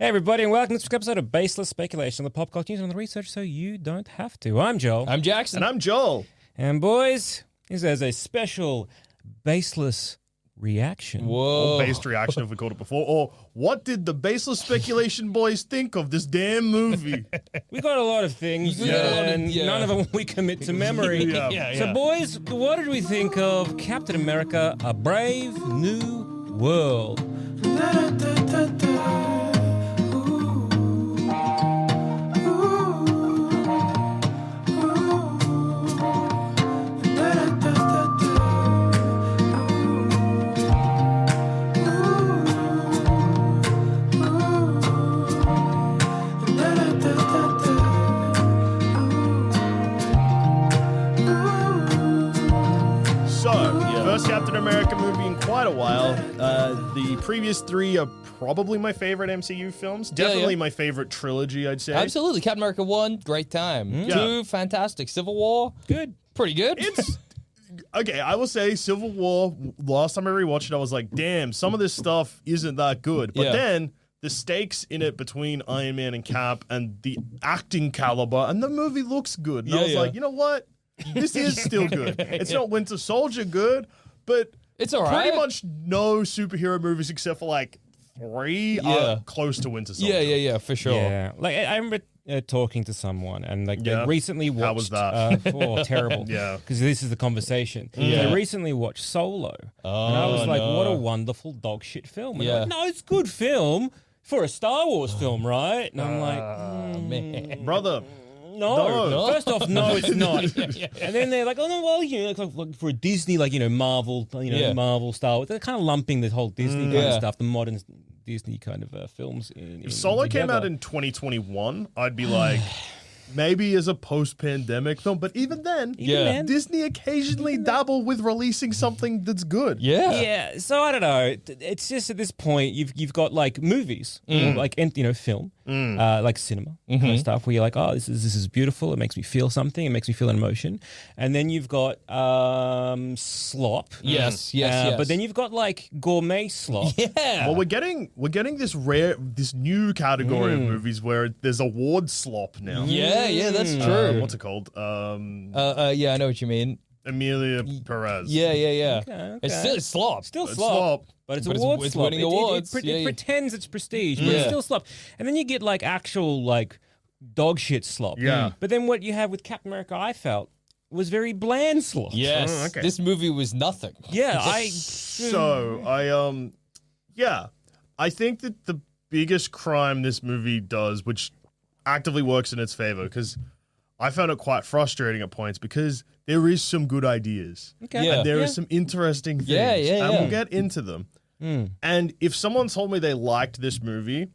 Hey everybody, and welcome to this episode of Baseless Speculation, the pop culture news on the research so you don't have to. I'm Joel. I'm Jackson. And I'm Joel. And boys, this is a special baseless reaction. Whoa. Or based reaction, if we called it before. Or what did the Baseless Speculation boys think of this damn movie? We got a lot of things, and none of them we commit to memory. Yeah. So boys, what did we think of Captain America, A Brave New World? First Captain America movie in quite a while. The previous three are probably my favorite MCU films. Definitely my favorite trilogy, I'd say. Absolutely. Captain America 1, great time. 2, fantastic. Civil War, good. Pretty good. It's okay, I will say Civil War, last time I rewatched it, I was like, damn, some of this stuff isn't that good. But then the stakes in it between Iron Man and Cap and the acting caliber, and the movie looks good. And I was like, you know what? This is still good. It's not Winter Soldier good, but it's all right. Pretty much no superhero movies except for like 3 are close to Winter Soldier. Yeah, for sure. Yeah, like I remember talking to someone, and like they recently watched. How was that? Terrible. Because this is the conversation. They recently watched Solo, and I was like, "What a wonderful dog shit film!" And they're like, no, it's a good film for a Star Wars film, right? And I'm like, man, brother. No. First off, no, it's not. And then they're like, oh no, well, you know, like for a Disney, like Marvel, Marvel Star Wars. They're kind of lumping the whole Disney kind of stuff, the modern Disney kind of films. If Solo came out in 2021, I'd be like, maybe as a post-pandemic film, but even then, Disney occasionally dabble with releasing something that's good. Yeah. So I don't know. It's just at this point you've got like movies, or like film, like cinema kind of stuff, where you're like, oh, this is beautiful. It makes me feel something. It makes me feel an emotion. And then you've got slop. Yes. But then you've got like gourmet slop. Yeah. Well, we're getting this new category of movies where there's award slop now. Yeah, that's true. What's it called? Yeah, I know what you mean. Amelia Perez. Yeah. Okay. It's slop. Still slop. But it's award it's slop. winning awards. It pretends it's prestige, but it's still slop. And then you get like actual like dog shit slop. Yeah. But then what you have with Captain America, I felt, was very bland slop. Yes. This movie was nothing. Yeah, I think that the biggest crime this movie does, which actively works in its favor, because I found it quite frustrating at points, because there is some good ideas. Okay. And there are some interesting things. And we'll get into them. And if someone told me they liked this movie,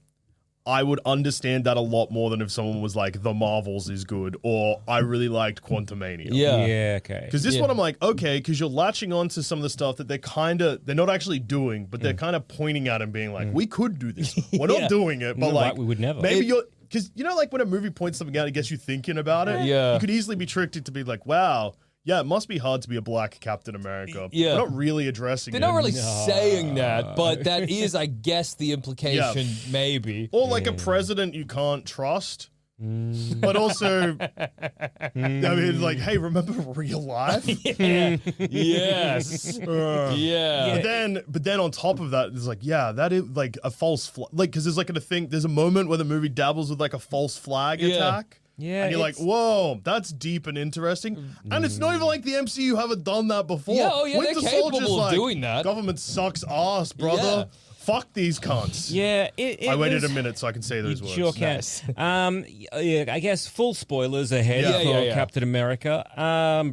I would understand that a lot more than if someone was like, The Marvels is good, or I really liked Quantumania. Yeah, okay. Because this one I'm like, okay, because you're latching on to some of the stuff that they're not actually doing, but they're kind of pointing at and being like, we could do this. We're not doing it, but like, we would never. Maybe because like when a movie points something out, it gets you thinking about it. Yeah. You could easily be tricked into be like, wow, yeah, it must be hard to be a black Captain America. Yeah. They're not really addressing They're it. not really saying that, but that is, I guess, the implication, maybe. Or like a president you can't trust. But also, I mean, like, hey, remember real life? Yes. But then on top of that, it's like, yeah, that is like a false flag. Like, because there's like there's a moment where the movie dabbles with like a false flag attack. Yeah, and you're like, whoa, that's deep and interesting. And it's not even like the MCU haven't done that before. Yeah, Winter they're Soldier's capable of like, doing that. Government sucks ass, brother. Fuck these cunts. Yeah, I waited a minute so I can say those words. Sure can. Nice. I guess full spoilers ahead for Captain America.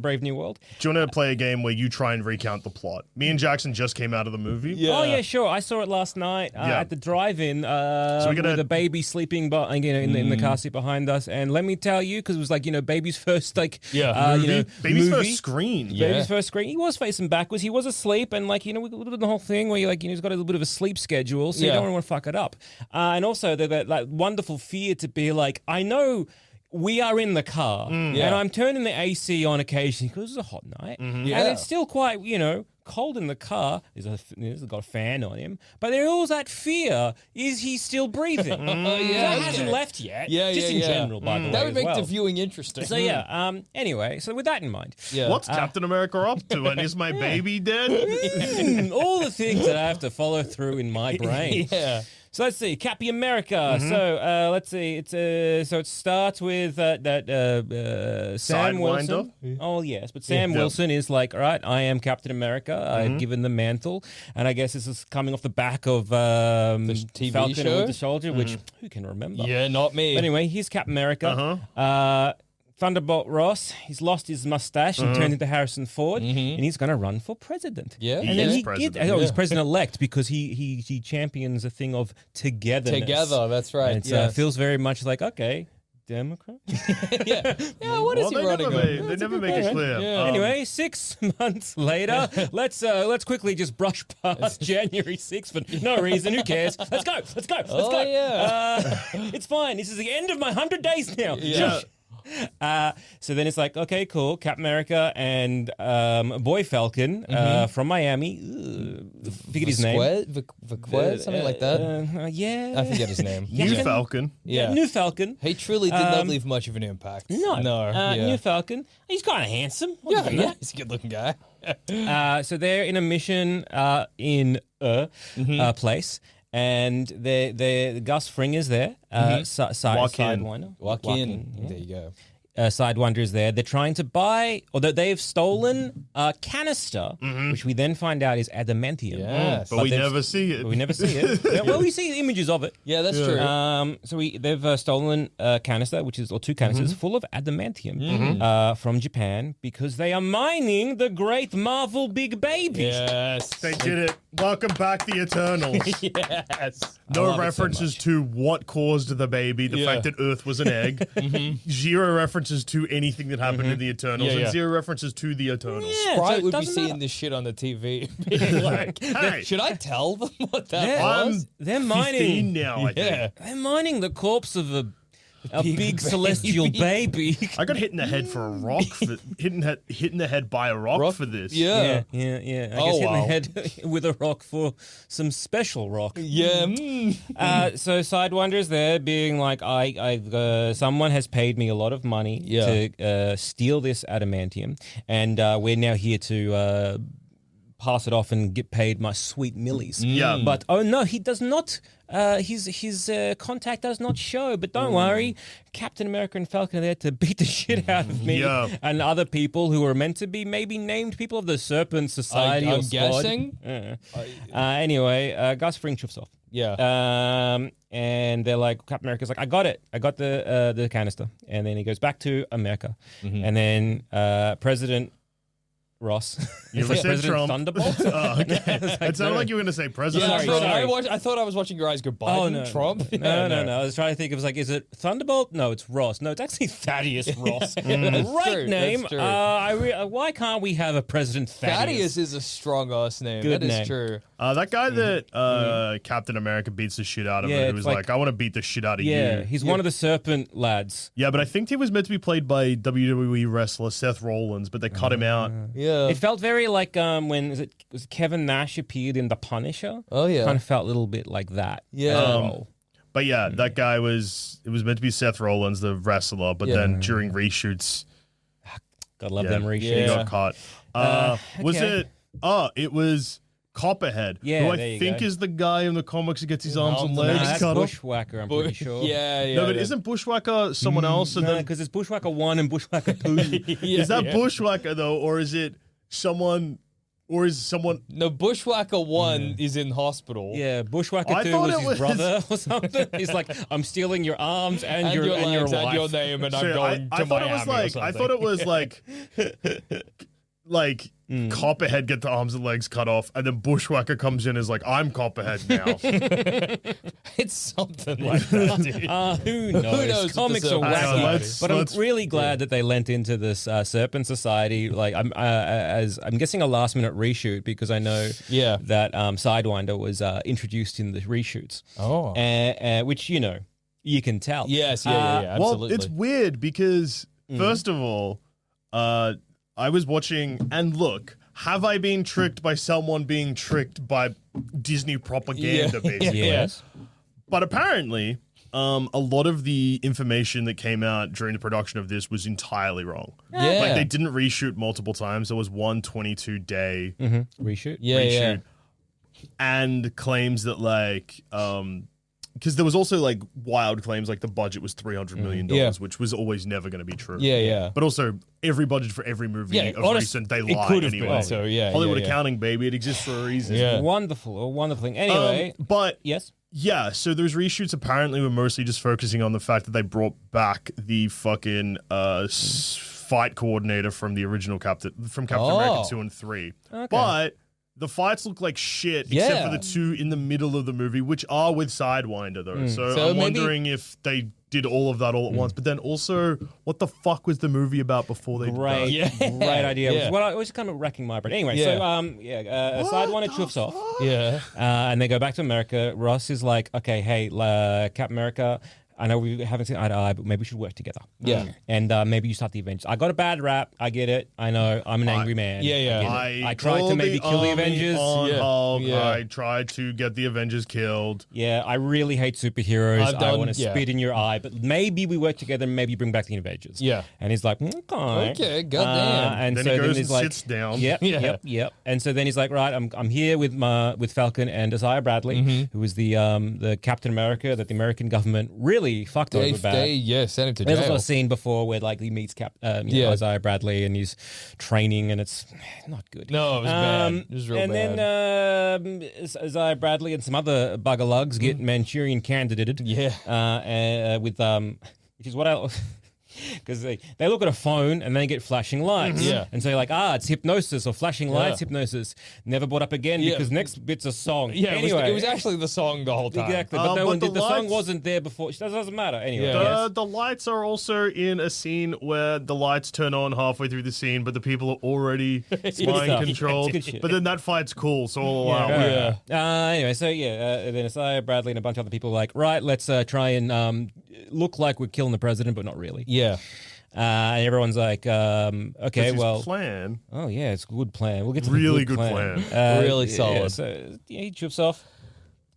Brave New World. Do you want to play a game where you try and recount the plot? Me and Jackson just came out of the movie. Yeah. Oh yeah, sure. I saw it last night at the drive-in with a baby sleeping, in the car seat behind us. And let me tell you, because it was like baby's first baby's first screen. Baby's first screen. He was facing backwards. He was asleep, and we did the whole thing where he's got a little bit of a sleep schedule, so you don't want to fuck it up. And also that wonderful fear to be like, I know we are in the car and I'm turning the AC on occasionally because it's a hot night and it's still quite, cold in the car. He's got a fan on him. But there was that fear. Is he still breathing? That hasn't left yet. Just in general, by the way. That would make as well. the viewing interesting. So anyway, so with that in mind, What's Captain America up to? And is my baby dead? all the things that I have to follow through in my brain. So let's see, Cappy America. So let's see. It's so it starts with that Sam Wilson. Oh yes, but Sam Wilson is like, all right, I am Captain America. I've given the mantle, and I guess this is coming off the back of the TV Falcon show? and Winter Soldier, which who can remember? Yeah, not me. But anyway, he's Captain America. Thunderbolt Ross, he's lost his mustache and turned into Harrison Ford, and he's going to run for president. Yeah, and then is president. he's president-elect because he champions a thing of togetherness. Together, that's right. And it feels very much like, okay, Democrat? What is he running on? They never make it clear. Anyway, 6 months later, let's quickly just brush past January 6th for no reason. Who cares? Let's go. It's fine. This is the end of my 100 days now. So then it's like, okay, cool. Cap America and Boy Falcon from Miami. Forget his name. Vaquez, something like that. I forget his name. New Falcon. New Falcon. He truly did not leave much of an impact. New Falcon. He's kind of handsome. He's a good-looking guy. So they're in a mission in a place. And the Gus Fringer's there. Sidewinder. Joaquin. There you go. Sidewinder is there. They're trying to buy, or they've stolen a canister, which we then find out is adamantium. Yes. But we never see it. We never see it. Well, we see images of it. Yeah, that's true. So they've stolen a canister, or two canisters full of adamantium from Japan because they are mining the great Marvel Big Baby. Yes. They did it. Welcome back, the Eternals. Yes. No references to what caused the baby, the fact that Earth was an egg. Zero references to anything that happened in the Eternals, and zero references to the Eternals. Yeah, Sprite so would be doesn't seeing matter. this shit on the TV. Being like, Hey, should I tell them what that Yeah. was? They're 15 mining. now, I think. They're mining the corpse of a big baby. celestial baby. I got hit in the head for a rock. Hit in the head by a rock for this. Yeah. Yeah. I Oh, guess hit in wow. the head with a rock for some special rock. Yeah. So Sidewinder's there being like, someone has paid me a lot of money to steal this adamantium, and we're now here to pass it off and get paid my sweet millies. Yeah. But oh no, he does not. His contact does not show. But don't worry, Captain America and Falcon are there to beat the shit out of me and other people who are meant to be maybe named people of the Serpent Society. I'm or squad. guessing. Anyway, Gus Fring chuffs off. Yeah. And they're like, Captain America's like, I got it. I got the canister. And then he goes back to America. And then President Ross. You ever said President Trump? Thunderbolt? Oh, okay. It sounded like you were going to say President. I thought I was watching your eyes go Biden, Trump. No. I was trying to think of is it Thunderbolt? No, it's Ross. No, it's actually Thaddeus Ross. Great true, name. that's true. Why can't we have a President Thaddeus? Thaddeus is a strong ass name. Good That is name. true. That guy that Captain America beats the shit out of Yeah, him, who's it's like, I want to beat the shit out of Yeah, you. he's one of the Serpent lads. Yeah, but I think he was meant to be played by WWE wrestler Seth Rollins, but they cut him out. Yeah. It felt very like when was it Kevin Nash appeared in The Punisher? Oh, yeah. Kind of felt a little bit like that. Yeah. role. But yeah, that guy it was meant to be Seth Rollins, the wrestler, but then during reshoots, Gotta love yeah, them he reshoots. got caught. Was okay. it? Oh, it was Copperhead, Yeah, who there I you think go. is the guy in the comics who gets his arms and No, No, legs that's cut off. Bushwhacker, I'm pretty sure. Yeah. No, but isn't Bushwhacker someone else? And No, then because it's Bushwhacker 1 and Bushwhacker 2. is that Bushwhacker though, or is it someone? Or is someone? No, Bushwhacker 1 is in hospital. Yeah, Bushwhacker I 2 thought was it his was- brother or something. He's like, I'm stealing your arms and, And your your legs wife. and your name, and I'm Sorry, going I to thought Miami it was or like something. I thought it was like Copperhead get the arms and legs cut off, and then Bushwhacker comes in and is like, I'm Copperhead now. It's something like that, dude. Who knows? knows with Comics the are Serpent wacky. Society? But Let's- I'm really glad that they lent into this Serpent Society. Like I'm guessing a last minute reshoot because I know that Sidewinder was introduced in the reshoots. Oh. Which you can tell. Yes, yeah, absolutely. Well, it's weird because first of all, I was watching, and look, have I been tricked by someone being tricked by Disney propaganda, basically? Yes. But apparently, a lot of the information that came out during the production of this was entirely wrong. Yeah. Like, they didn't reshoot multiple times. There was one 22-day Reshoot. reshoot. And claims that, like, because there was also, like, wild claims, like the budget was $300 million, which was always never going to be true. Yeah. But also, every budget for every movie of recent, they it lied could have anyway. been, so Hollywood accounting, baby. It exists for a reason. Yeah. A wonderful thing. Anyway. But yes. yeah, so those reshoots apparently were mostly just focusing on the fact that they brought back the fucking fight coordinator from the original Captain America 2 and 3. Okay. But the fights look like shit, except for the two in the middle of the movie, which are with Sidewinder, though. So I'm wondering if they did all of that all at once. But then also, what the fuck was the movie about before they did that? Great idea. Yeah. Well, I was kind of wrecking my brain. Anyway, Sidewinder chuffs off. Yeah. And they go back to America. Ross is like, okay, hey, Cap America, I know we haven't seen eye to eye, but maybe we should work together. Yeah. And maybe you start the Avengers. I got a bad rap. I get it. I know. I'm an angry man. Yeah. I tried to maybe kill the Avengers. I tried to get the Avengers killed. Yeah, I really hate superheroes. I want to yeah. spit in your eye, but maybe we work together and maybe bring back the Avengers. Yeah. And he's like, Okay, goddamn. And Then so he goes he's and like, sits down. Yep. And so then he's like, right, I'm here with Falcon and Isaiah Bradley, who was the Captain America that the American government really fucked over bad. Sent him to There's jail. also a scene before where like he meets Isaiah Bradley and he's training and it's not good. No, it was bad. It was real bad. And then Isaiah Bradley and some other bugger lugs get Manchurian candidated. Yeah. With which is what I. Because they look at a phone and they get flashing lights. Yeah. And so you're like, it's hypnosis or flashing lights hypnosis. Never brought up again because next bit's a song. Yeah, anyway. it was actually the song the whole time. Exactly. But the song wasn't there before. It doesn't matter. Anyway. The lights are also in a scene where the lights turn on halfway through the scene, but the people are already mind controlled. But then that fight's cool, so I'll allow it. Anyway, so then Isaiah Bradley and a bunch of other people are like, right, let's try and look like we're killing the president, but not really. Yeah. And everyone's like, okay, His plan. Oh, yeah, it's a good plan. We'll get to Really the good plan. Really solid. Yeah, so he chuffs off.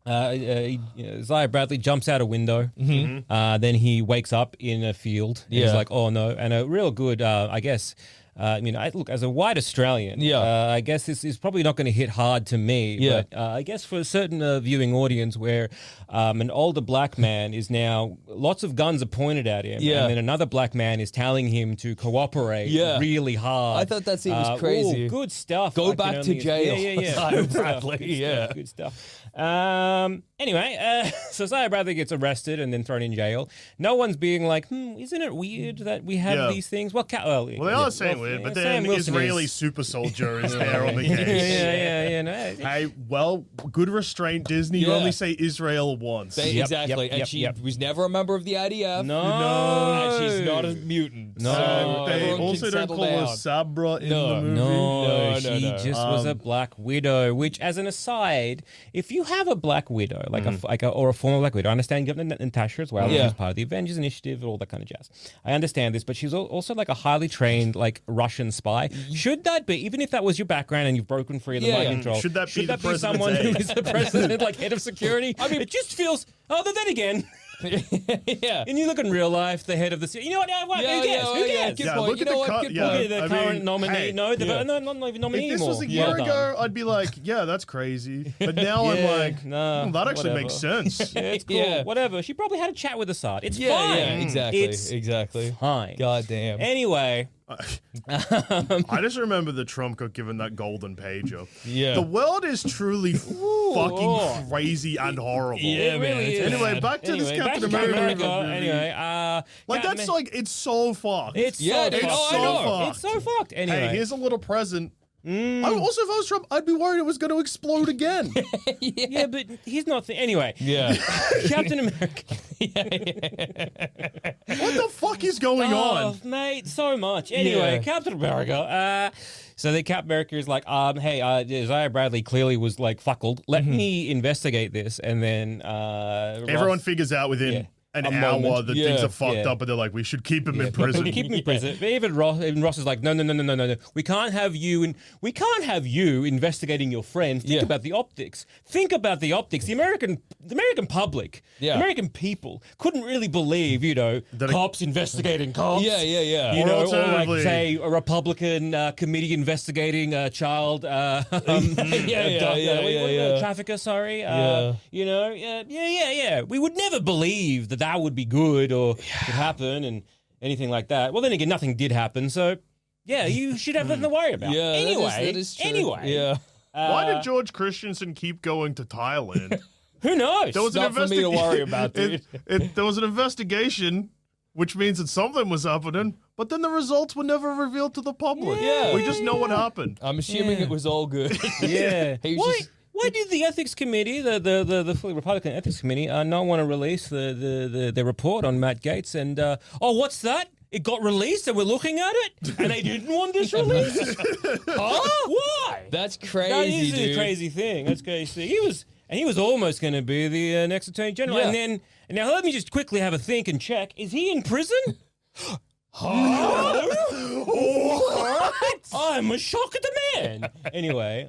Isaiah Bradley jumps out a window. Then he wakes up in a field. And he's like, oh, no. And a real good, I guess... look, as a white Australian, I guess this is probably not going to hit hard to me, but I guess for a certain viewing audience where an older black man is now, lots of guns are pointed at him, and then another black man is telling him to cooperate really hard. I thought that scene was crazy. Good stuff. Go back to jail. Good Bradley, stuff, good stuff. Anyway, so Isaiah Bradley gets arrested and then thrown in jail. No one's being like, isn't it weird that we have these things? Well, they are saying weird, but then Israeli super soldier is there on the case. No. Hey, well, good restraint, Disney. You only say Israel once. Exactly. And she was never a member of the IDF. No. And she's not a mutant. No. So They everyone also can don't settle call her down. Sabra in the movie. No, No. she just was a black widow. Which, as an aside, if you have a black widow, or a former black widow, I understand Governor Natasha as well. She's part of the Avengers Initiative, all that kind of jazz. I understand this, but she's also like a highly trained, like Russian spy. Should that be, even if that was your background and you've broken free of the mind control? Should that be the president's someone who aide? is the president, like head of security? I mean, it just feels. Oh, but then again. And you look in real life, the head of the... You know what? Who cares? Who cares? Good point. Look You at know the what? cut. Good point. The current nominee. Not even nominee If this anymore. was a year ago, I'd be like, yeah, that's crazy. But now I'm like, that actually makes sense. Yeah, it's cool. Whatever. She probably had a chat with Assad. It's fine. Yeah, exactly. It's exactly. fine. God damn. Anyway... I just remember that Trump got given that golden pager. Yeah. The world is truly fucking crazy and horrible. Yeah, It man. really It's is. Anyway, back to this back Captain to America. movie. Anyway, Like, that's like, it's so fucked. it's Yeah, so dude. fucked. Oh, I know. fucked. It's so fucked. Anyway, Hey, here's a little present. Also, if I was Trump, I'd be worried it was going to explode again. yeah, but he's not. Anyway, Yeah. Captain America. What the fuck is going on? Mate, so much. Anyway, Yeah. Captain America. So the Cap America is like, hey, Isaiah Bradley clearly was like fuckled. Let me investigate this, and then Everyone figures out within an a hour moment. that things are fucked Yeah. up, and they're like, we should keep him in prison. Keep him in prison. But even Ross is like, no. We can't have you investigating your friends. Think about the optics. Think about the optics. The American public, the American people couldn't really believe, cops investigating cops. Yeah. Or alternatively- say a Republican committee investigating a child trafficker, sorry. We would never believe that would be good or could happen and anything like that. Well, then again, nothing did happen, so you should have nothing to worry about. Yeah, anyway, that is true. Yeah. Why did George Christensen keep going to Thailand? Who knows? There was Not for me to worry about, dude. There was an investigation, which means that something was happening, but then the results were never revealed to the public. Yeah. We just know what happened. I'm assuming it was all good. Yeah. He was Why did the ethics committee, the Republican ethics committee, not want to release the report on Matt Gaetz? And what's that? It got released and we're looking at it, and they didn't want this released. Huh? Why? That's crazy, That is dude. a crazy thing. That's crazy. He was almost going to be the next attorney general, Yeah. now let me just quickly have a think and check. Is he in prison? What? I'm a shock at the man. Anyway,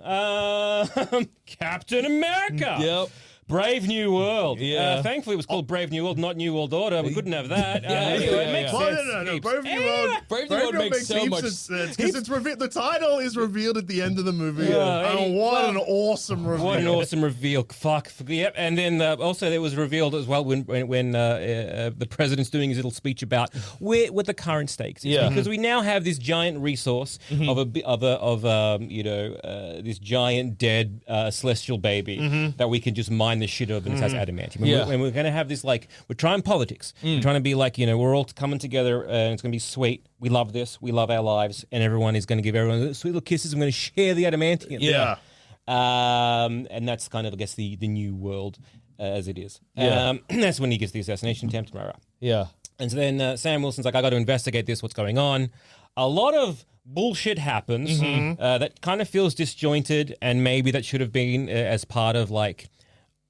Captain America. Yep. Brave New World. Yeah. Thankfully, it was called Brave New World, not New World Order. We couldn't have that. Yeah, It makes yeah. Well, sense. no. Heaps. Brave New World. Brave New World makes so heaps much of sense because it's the title is revealed at the end of the movie. And what an awesome reveal! What an awesome reveal! Fuck. Yep. And then also it was revealed as well when the president's doing his little speech about what the current stakes is, because we now have this giant resource of this giant dead celestial baby that we can just mine the shit of, and it has adamantium. And we're going to have this we're trying politics. We're trying to be we're all coming together, and it's going to be sweet. We love this. We love our lives, and everyone is going to give everyone sweet little kisses. I'm going to share the adamantium. Yeah. And that's kind of, I guess, the new world as it is. That's when he gets the assassination attempt. Yeah. And so then Sam Wilson's like, I got to investigate this. What's going on? A lot of bullshit happens that kind of feels disjointed, and maybe that should have been as part of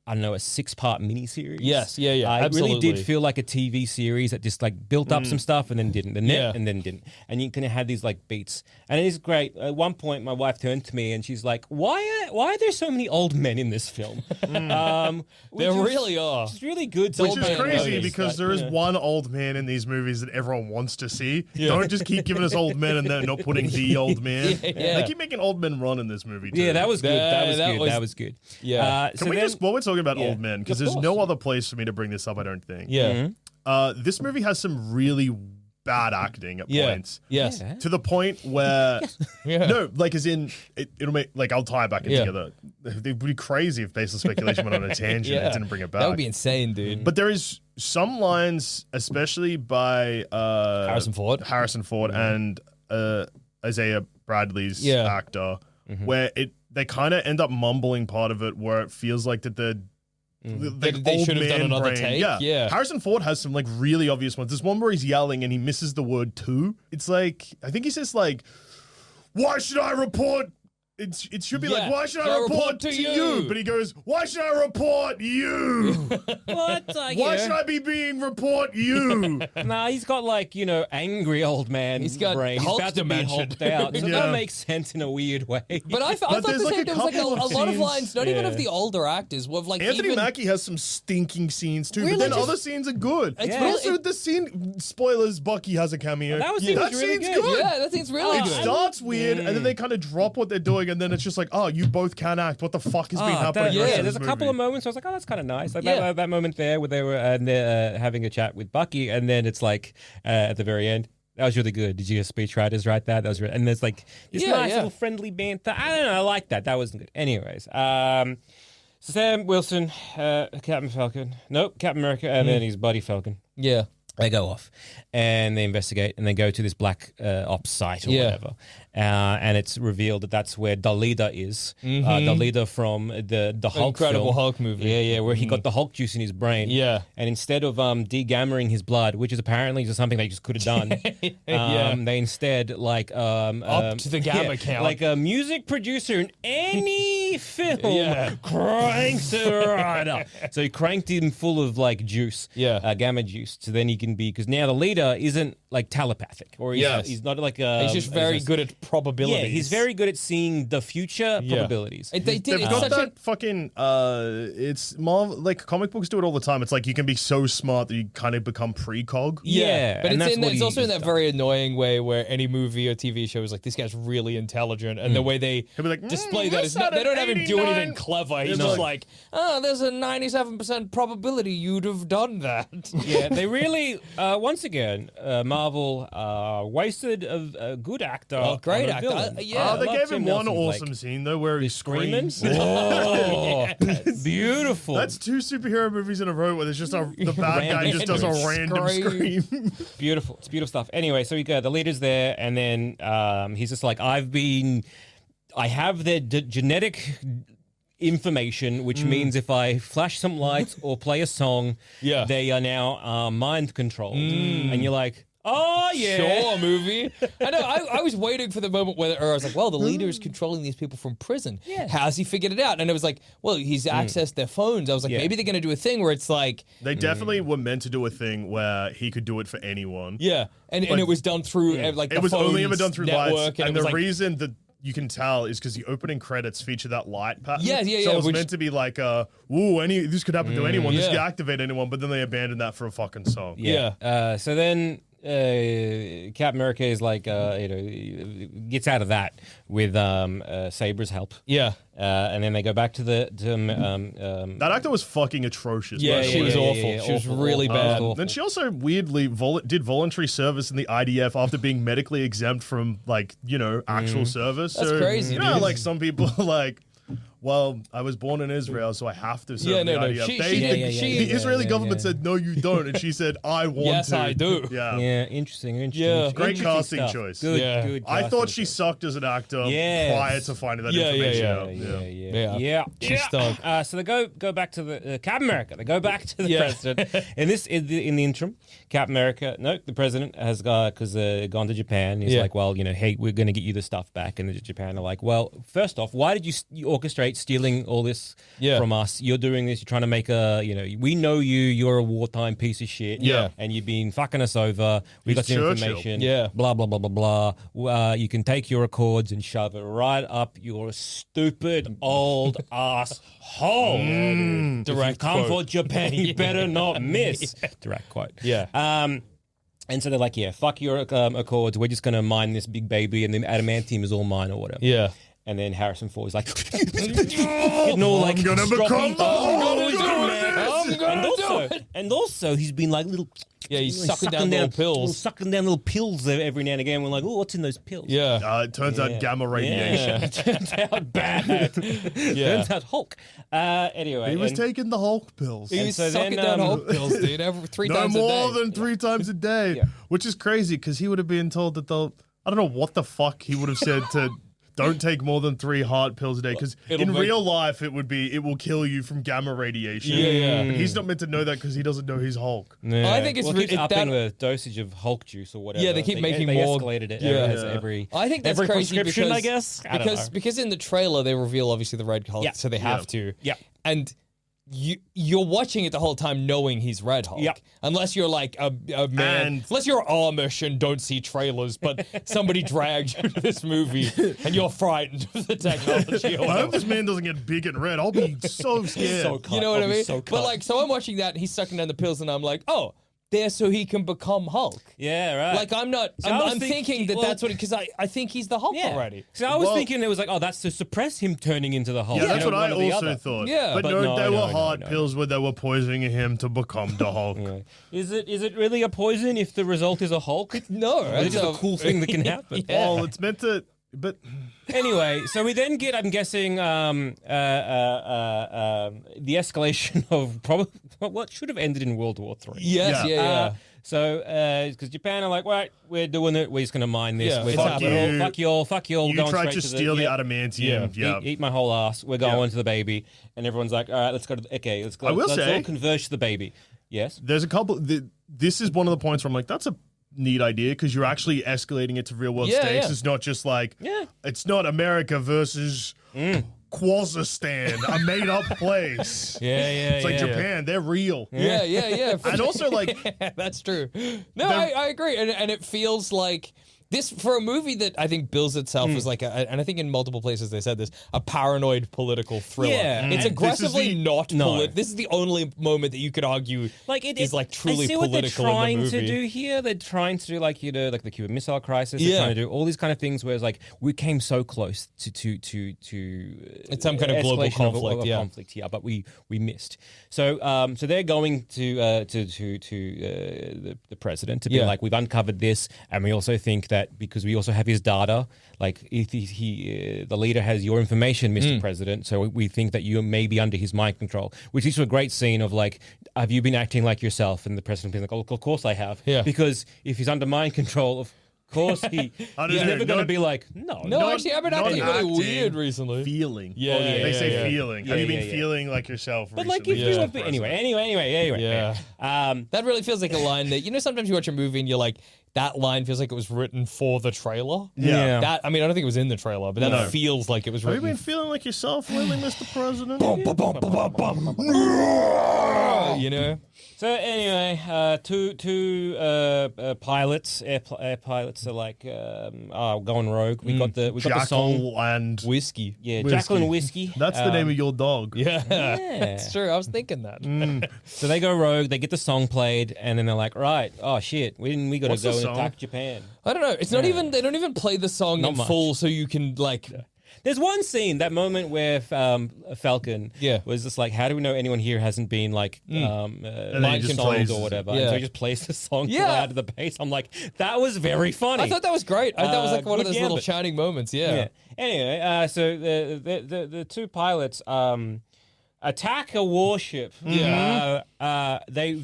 I don't know, a 6-part miniseries. Yes, yeah, It really absolutely. did feel like a TV series that just built up some stuff and then didn't, and then didn't. And you kind of had these beats. And it is great. At one point, my wife turned to me and she's like, "Why are there so many old men in this film?" There really are. It's really good. To Which is notice crazy that, because there is one old man in these movies that everyone wants to see. Don't just keep giving us old men and then not putting the old man. Yeah. They keep making old men run in this movie too. Yeah, that was good. That That was good. Yeah. Can we just, while we're talking about old men, because Of there's course, no other place for me to bring this up, I don't think. Yeah. This movie has some really bad acting at points. Yes. Yeah. To the point where, Yeah. no, as in, it'll make, I'll tie it back in together. It would be crazy if Baseless Speculation went on a tangent and didn't bring it back. That would be insane, dude. But there is some lines, especially by Harrison Ford. And Isaiah Bradley's actor, where they kind of end up mumbling part of it, where it feels like that the They old should have done man another brain. take. Yeah. Harrison Ford has some really obvious ones. There's one where he's yelling and he misses the word "to." It's I think he says "Why should I report?" It should be Yeah. "Why should I report to you?" But he goes, "Why should I report you?" What? Why should I be being report you? Nah, he's got angry old man He's got brain. Hulk he's about to be dementia. hulked out. So Yeah. that makes sense in a weird way. But I thought there's the same. a There was couple a of lot of scenes- lines, not even of the older actors, with Anthony even Mackie has some stinking scenes too, Really but then just- other scenes are good. It's But really- also the scene, spoilers, Bucky has a cameo. That was that really scene's good. good. Yeah, that seems really It good. starts weird, and then they kind of drop what they're doing, and then it's just oh, you both can act. What the fuck has been happening? the rest of there's a this couple movie? of moments where I was like, oh, that's kind of nice. Yeah. That moment there where they were having a chat with Bucky, and then it's at the very end. That was really good. Did you hear speechwriters write that? That was and there's this Yeah, nice yeah. little friendly banter. I don't know. I like that. That wasn't good. Anyways, so Sam Wilson, Captain Falcon. Nope, Captain America, and then his buddy Falcon. Yeah. They go off and they investigate and they go to this black ops site or whatever. And it's revealed that that's where the leader is. The leader from the Hulk Incredible film. Hulk movie. Yeah, where he got the Hulk juice in his brain. Yeah. And instead of degammering his blood, which is apparently just something they just could have done, they instead up to the gamma count. Like a music producer in any film cranks it right up. So he cranked him full of like juice, gamma juice, so then he can be, because now the leader isn't like telepathic, or he's not like he's just very good at probabilities. Yeah, he's very good at seeing the future probabilities. They've got that fucking it's more like comic books do it all the time. It's like you can be so smart that you kind of become precog. Yeah, but it's also in that very annoying way where any movie or TV show is like, this guy's really intelligent, and the way they display that is not, they don't have him do anything clever. He's just like, there's a 97% probability you'd have done that. Yeah, they really once again Marvel wasted a good actor. Great actor. They gave him one awesome scene though where he's screaming. Oh, beautiful. That's 2 superhero movies in a row where there's just the bad guy just does a random scream. Beautiful. It's beautiful stuff. Anyway, so we go. The leader's there, and then he's just like, I have their genetic information, which means if I flash some lights or play a song, they are now mind controlled. And you're like, oh, yeah. Sure, movie. I know. I was waiting for the moment where I was like, well, the leader is controlling these people from prison. Yeah. How's he figured it out? And it was like, well, he's accessed their phones. I was like, maybe they're going to do a thing where it's like... They definitely were meant to do a thing where he could do it for anyone. Yeah. And it was done through like the It was only ever done through lights. And the like, reason that you can tell is because the opening credits feature that light pattern. Yeah. So it was meant to be like, this could happen to anyone. This could activate anyone. But then they abandoned that for a fucking song. So then... Captain America is like, gets out of that with Sabra's help. Yeah. And then they go back to that actor was fucking atrocious. Yeah, she was awful. She was really bad. Then she also weirdly did voluntary service in the IDF after being medically exempt from actual service. That's crazy. You know, like some people like, well, I was born in Israel, so I have to serve the IDF. The Israeli government said, no, you don't. And she said, I want to. Yes, I do. Yeah, interesting. Yeah. Great casting choice. Good. I thought she sucked as an actor prior to finding that information out. Yeah. She stunk. So they go back to the Captain America. They go back to the president. And in the interim, Captain America, the president has gone to Japan. He's like, well, hey, we're going to get you the stuff back. And Japan are like, well, first off, why did you orchestrate stealing all this from us? You're doing this. You're trying to make we know you're a wartime piece of shit. Yeah. And you've been fucking us over. We got the information. Yeah. Blah, blah, blah, blah, blah. You can take your Accords and shove it right up your stupid old ass hole. Direct come quote. for Japan, you better not miss. Direct quote. Yeah. And so they're like, fuck your Accords. We're just going to mine this big baby, and then adamantium is all mine or whatever. Yeah. And then Harrison Ford is like, getting all like, I'm gonna become the and also he's been like little, he's sucking down little pills, every now and again. We're like, oh, what's in those pills? Yeah, it turns out gamma radiation. Yeah. Turns out bad. Turns out Hulk. Anyway, he was taking the Hulk pills. He was sucking down Hulk pills, dude. Every 3 times a day. No more than 3 times a day, which is crazy because he would have been told that I don't know what the fuck he would have said to. Don't take more than 3 heart pills a day, because in real life it will kill you from gamma radiation. Yeah. But he's not meant to know that because he doesn't know he's Hulk. Yeah. I think it's upping the dosage of Hulk juice or whatever. Yeah, they keep making they more. escalated it. Every I think that's every crazy prescription, because, I guess. Because in the trailer they reveal obviously the Red Hulk, so they have to. Yeah. And you're watching it the whole time knowing he's Red Hulk. Yep. Unless you're like a man, unless you're Amish and don't see trailers, but somebody dragged you to this movie and you're frightened of the technology. I hope this man doesn't get big and red. I'll be so scared. You know what I mean? So I'm watching that and he's sucking down the pills and I'm like, oh, there so he can become Hulk. Yeah, right. Like I'm thinking that's what, because I think he's the Hulk already. So I was thinking it was like, that's to suppress him turning into the Hulk. Yeah, that's what I also thought. Yeah. But no, they were hard pills where they were poisoning him to become the Hulk. Is it really a poison if the result is a Hulk? No. It's just a cool thing that can happen. Well, it's meant to... But Anyway, so we then get, I'm guessing, the escalation of probably what should have ended in World War III. Yes, yeah. So, because Japan are like, right, we're doing it. We're just going to mine this. Yeah. We're Fuck you. fuck you all. you Going tried straight to steal the adamantium. Yeah. Eat my whole ass. We're going to the baby. And everyone's like, all right, let's go to let's go. Let's all converge to the baby. Yes. There's a couple. This is one of the points where I'm like, that's a neat idea because you're actually escalating it to real world stakes. Yeah. It's not just like, it's not America versus Quazistan, a made up place. It's like Japan, they're real. Yeah. And also, like, that's true. No, I agree. And it feels like this, for a movie that I think bills itself as like, and I think in multiple places they said this, a paranoid political thriller. Yeah. It's aggressively not No. This is the only moment that you could argue is like truly I see what political they're trying in the movie. to do here. They're trying to do like the Cuban Missile Crisis. They're trying to do all these kind of things where it's like we came so close to it's some kind of global escalation conflict, of conflict here, but we missed. So so they're going to the president to be like, we've uncovered this, and we also think that because we also have his data, like if the leader has your information, Mr. President, so we think that you may be under his mind control, which leads to a great scene of like, have you been acting like yourself? And the president being like, oh, of course I have. Yeah. Because if he's under mind control, of course he's never going to be like, no, Actually, I've been acting really weird recently. Feeling. They say feeling. Have you been feeling like yourself But recently? like if you have been, anyway. Yeah. That really feels like a line that, sometimes you watch a movie and you're like, that line feels like it was written for the trailer. Yeah. That, I mean, I don't think it was in the trailer, but that feels like it was Have written. you been feeling like yourself lately, Mr. President? So anyway, two pilots, air pilots are like going rogue. We got the song. Jackal and Whiskey. Yeah, Whiskey. Jacqueline Whiskey. That's the name of your dog. Yeah. It's true. I was thinking that. So they go rogue. They get the song played, and then they're like, right, oh shit, we got to go and attack Japan. I don't know. It's not even. They don't even play the song in full, so you can like. There's one scene, that moment where Falcon was just like, how do we know anyone here hasn't been like mind controlled or whatever? And so he just plays the song out of the bass. I'm like, that was very funny. I thought that was great. I thought that was like one of those little gambit. shining moments. Yeah. Anyway, so the two pilots attack a warship. They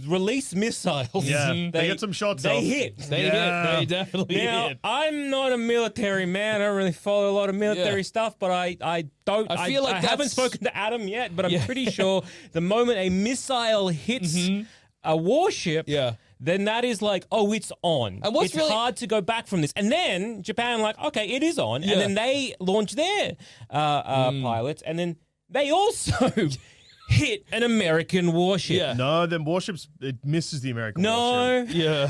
release missiles. Yeah, they get some shots off. They hit. They definitely hit. I'm not a military man. I don't really follow a lot of military stuff, but I feel like I haven't spoken to Adam yet, but I'm pretty sure the moment a missile hits a warship, then that is like, oh, it's on. And it's hard to go back from this. And then Japan like, okay, it is on. And then they launch their pilots, and then they also hit an American warship. Yeah. No, then warships, it misses the American warship.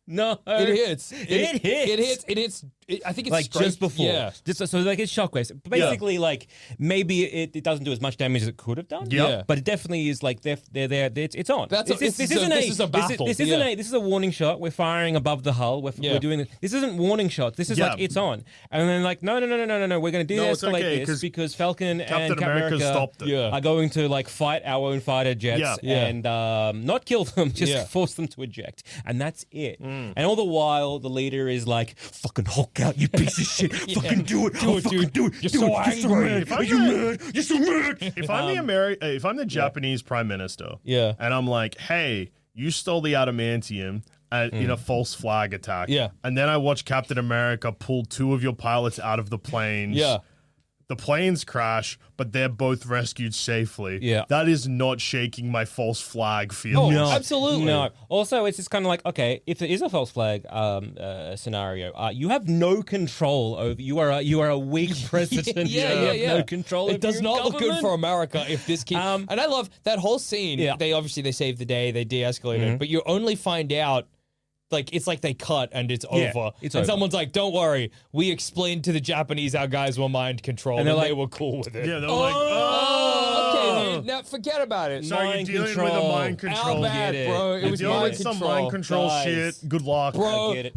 No, it hits. It hits. I think it's like straight, just before. Yeah. So like it's shockwaves. Basically, like maybe it doesn't do as much damage as it could have done. Yeah. But it definitely is like they're there. It's on. This is a battle. This is a warning shot. We're firing above the hull. We're doing this. This isn't warning shots. This is like it's on. And then like no. We're going to de-escalate this because Falcon and Captain America are going to like fight our own fighter jets and not kill them, just force them to eject. And that's it. And all the while, the leader is like, fucking Hulk out, you piece of shit. Fucking do it. Do it. You're so angry. Are you mad? You're so mad. If I'm the Japanese prime minister, and I'm like, hey, you stole the adamantium in a false flag attack, and then I watch Captain America pull two of your pilots out of the planes. The planes crash, but they're both rescued safely. That is not shaking my false flag feelings. No, absolutely. No. Also, it's just kind of like, okay, if there is a false flag scenario, you have no control over. You are a weak president. You have no control. It does not look good for America if this keeps. And I love that whole scene. They save the day. They de-escalate it, but you only find out. Like, it's like they cut and it's over. And someone's like, don't worry, we explained to the Japanese our guys were mind controlled and they were cool with it. Yeah, they're like, oh! Okay, dude, now forget about it. No, you're dealing with a mind control. How bad, bro? It was dealing mind with control. some mind control shit. Good luck. Bro. I get it.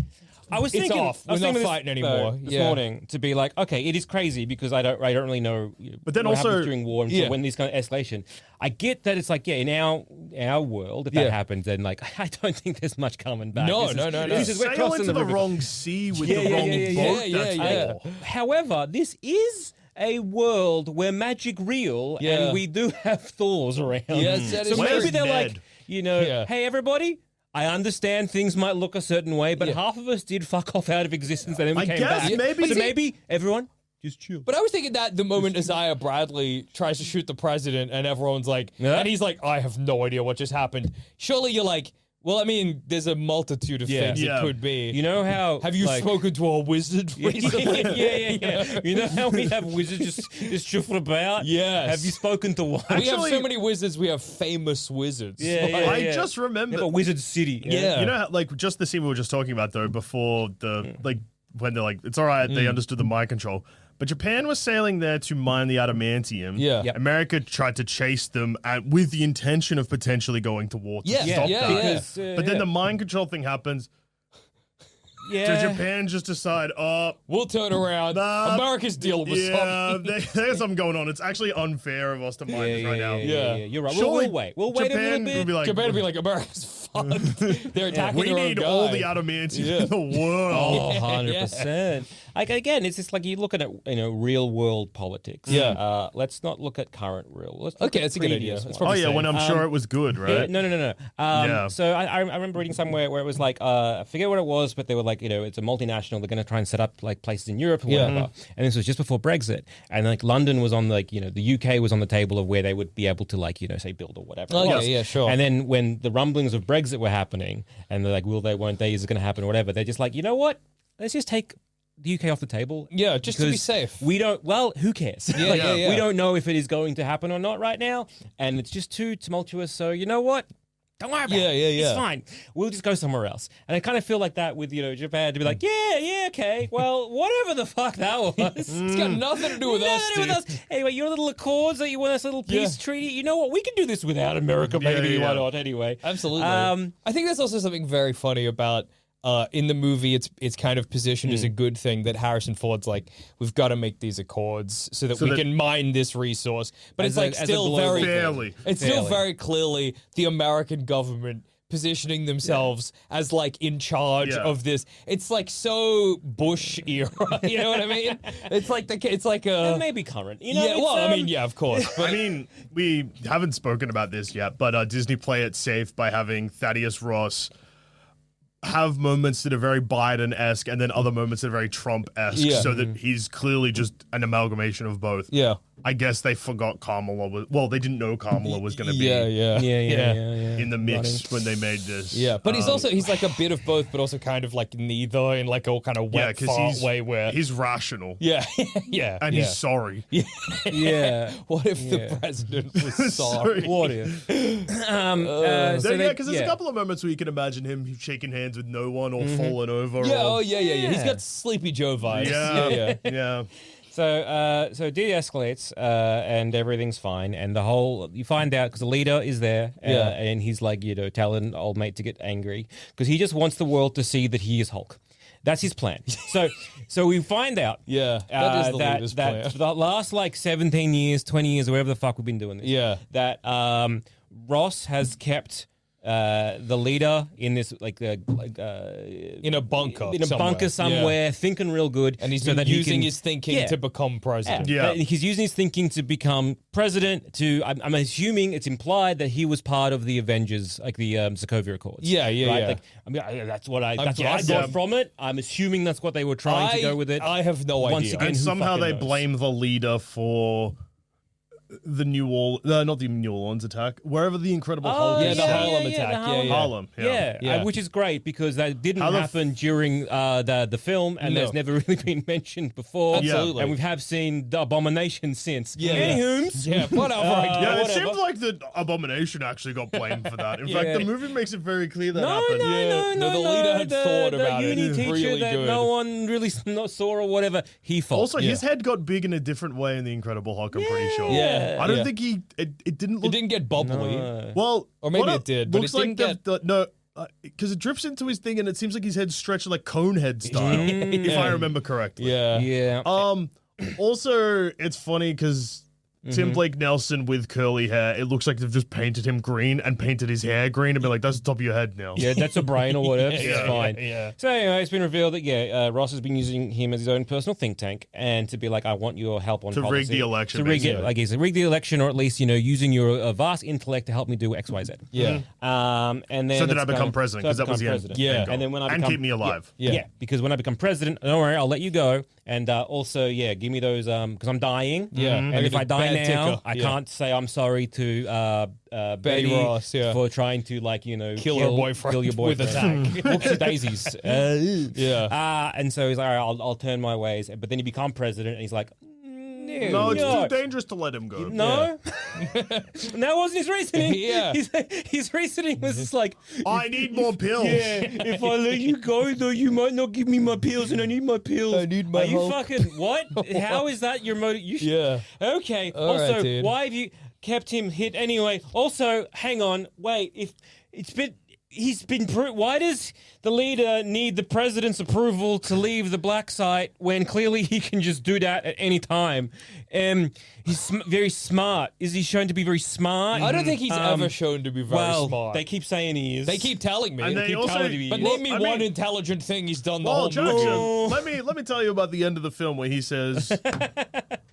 I was it's thinking, off. I was We're not thinking fighting anymore. this morning to be like, okay, it is crazy because I don't really know. But then what also- happens during war and when these kind of escalation. I get that it's like, yeah, in our world, if that happens, then like I don't think there's much coming back. No. This is we're Sail crossing into the Rubicon. wrong sea with the wrong boat. Yeah. However, this is a world where magic real and we do have Thors around. Yes, that is so true. maybe they're Ned? like, hey everybody, I understand things might look a certain way, but half of us did fuck off out of existence and then we came guess back. maybe- So maybe everyone just chill. But I was thinking that the moment Isaiah Bradley tries to shoot the president and everyone's like, and he's like, I have no idea what just happened. Surely you're like, well, I mean, there's a multitude of things it could be. You know how... Have you spoken to a wizard recently? yeah. You know how we have wizards just shuffle about? Yes. Have you spoken to one? We have so many wizards, we have famous wizards. I just remember Yeah, but Wizard City. Yeah. You know, how, like just the scene we were just talking about though, before the like when they're like, it's all right, they understood the mind control. But Japan was sailing there to mine the adamantium. Yeah. Yep. America tried to chase them with the intention of potentially going to war to stop that. Because, But then the mind control thing happens. Does Japan just decide, We'll turn around. America's dealing with something. there's something going on. It's actually unfair of us to mine this right now. You're right. Surely We'll wait. We'll wait a little Japan bit. would be like, Japan would be like, America's fun. They're attacking we their own need guy. all the adamantium in the world. Oh, 100%. Like, again, it's just like you're looking at, real world politics. Yeah. Let's not look at current real. Let's look Okay, at that's a good idea. previous That's one. probably When I'm sure it was good, right? No. So I remember reading somewhere where it was like, I forget what it was, but they were like, it's a multinational. They're going to try and set up like places in Europe or whatever. And this was just before Brexit. And like London was on like, the UK was on the table of where they would be able to like, say build or whatever. Oh, yeah, sure. And then when the rumblings of Brexit were happening and they're like, will they, won't they, is it going to happen or whatever? They're just like, you know what? Let's just take the UK off the table. Yeah, just to be because safe. We don't, who cares? Yeah. We don't know if it is going to happen or not right now. And it's just too tumultuous. So you know what? Don't worry about it. It's fine. We'll just go somewhere else. And I kind of feel like that with, Japan to be like, okay. Well, whatever the fuck that was. It's got nothing to do with us, dude. Anyway, your little accords that you want, this little peace treaty, you know what? We can do this without America, maybe. Why not? Anyway. Absolutely. I think there's also something very funny about in the movie, it's kind of positioned as a good thing that Harrison Ford's like, we've got to make these accords so that we can mine this resource. But it's like still very clearly the American government positioning themselves as like in charge of this. It's like so Bush era, you know what I mean? It's like a maybe current, of course. But I mean, we haven't spoken about this yet, but Disney play it safe by having Thaddeus Ross have moments that are very Biden-esque and then other moments that are very Trump-esque, so that he's clearly just an amalgamation of both. Yeah. I guess they forgot Kamala was... Well, they didn't know Kamala was going to be in the mix when they made this. Yeah, but he's like a bit of both, but also kind of like neither in like a kind of wet fart way where... He's rational. Yeah. And he's sorry. Yeah. What if the president was sorry? What if? Because there's a couple of moments where you can imagine him shaking hands with no one or falling over. Yeah, He's got Sleepy Joe vibes. Yeah. So de-escalates and everything's fine, and you find out because the leader is there, and he's like telling old mate to get angry because he just wants the world to see that he is Hulk. That's his plan. So we find out that is the leader's plan. For the last like 17 years, 20 years, or whatever the fuck we've been doing this. That Ross has kept the leader in this in a bunker somewhere, thinking real good, and he's been using his thinking to become president. He's using his thinking to become president. I'm assuming it's implied that he was part of the Avengers, like the Sokovia Accords. Like, that's what I got from it. I'm assuming that's what they were trying to go with it. I have no idea. Once again, And somehow they blame the leader for the not the New Orleans attack, wherever the Incredible Hulk is. The Harlem attack. Harlem. Which is great because that didn't happen during the film, and there's never really been mentioned before. Absolutely. And we have seen the Abomination since. Whatever. It seemed like the Abomination actually got blamed for that. In fact, the movie makes it very clear that happened. No, the leader had thought about it. The teacher really that good. no one really saw or whatever, he fought. Also, his head got big in a different way in the Incredible Hulk, I'm pretty sure. I don't think it didn't look... It didn't get bubbly. Well, or maybe it did, but looks it didn't like because it drips into his thing and it seems like his head's stretched like Conehead style, if I remember correctly. Yeah. Also, it's funny because Tim Blake Nelson with curly hair, it looks like they've just painted him green and painted his hair green and be like, that's the top of your head now. Yeah, that's a brain or whatever. It's fine. Yeah. So anyway, it's been revealed that Ross has been using him as his own personal think tank and to be like, I want your help on to policy. rig the election. To rig it, like he's rig the election, or at least using your vast intellect to help me do X, Y, Z. Yeah. And then so that I become president because that was the end. Yeah. And then when I keep me alive. Yeah. Because when I become president, don't worry, I'll let you go. And also, give me those because I'm dying. Yeah. And if I die now, ticker. I can't say I'm sorry to Betty Ross, for trying to kill your boyfriend with a tank. Whoopsie daisies. Yeah. And so he's like, all right, I'll turn my ways. But then he becomes president, and he's like, no, it's too dangerous to let him go. No, that wasn't his reasoning. Yeah, his reasoning was just like, I need more pills. Yeah, if I let you go, though, you might not give me my pills, and I need my pills. I need my. Are you fucking what? How is that your motive? Yeah. Okay. All also, right, why have you kept him hid anyway? Also, hang on, wait. If it's been. He's been. Why does the leader need the president's approval to leave the black site when clearly he can just do that at any time? He's very smart. Is he shown to be very smart? I don't think he's ever shown to be very smart. They keep saying he is. They keep telling me. And they keep also, telling me. But name me one intelligent thing he's done the whole movie. Let me tell you about the end of the film where he says,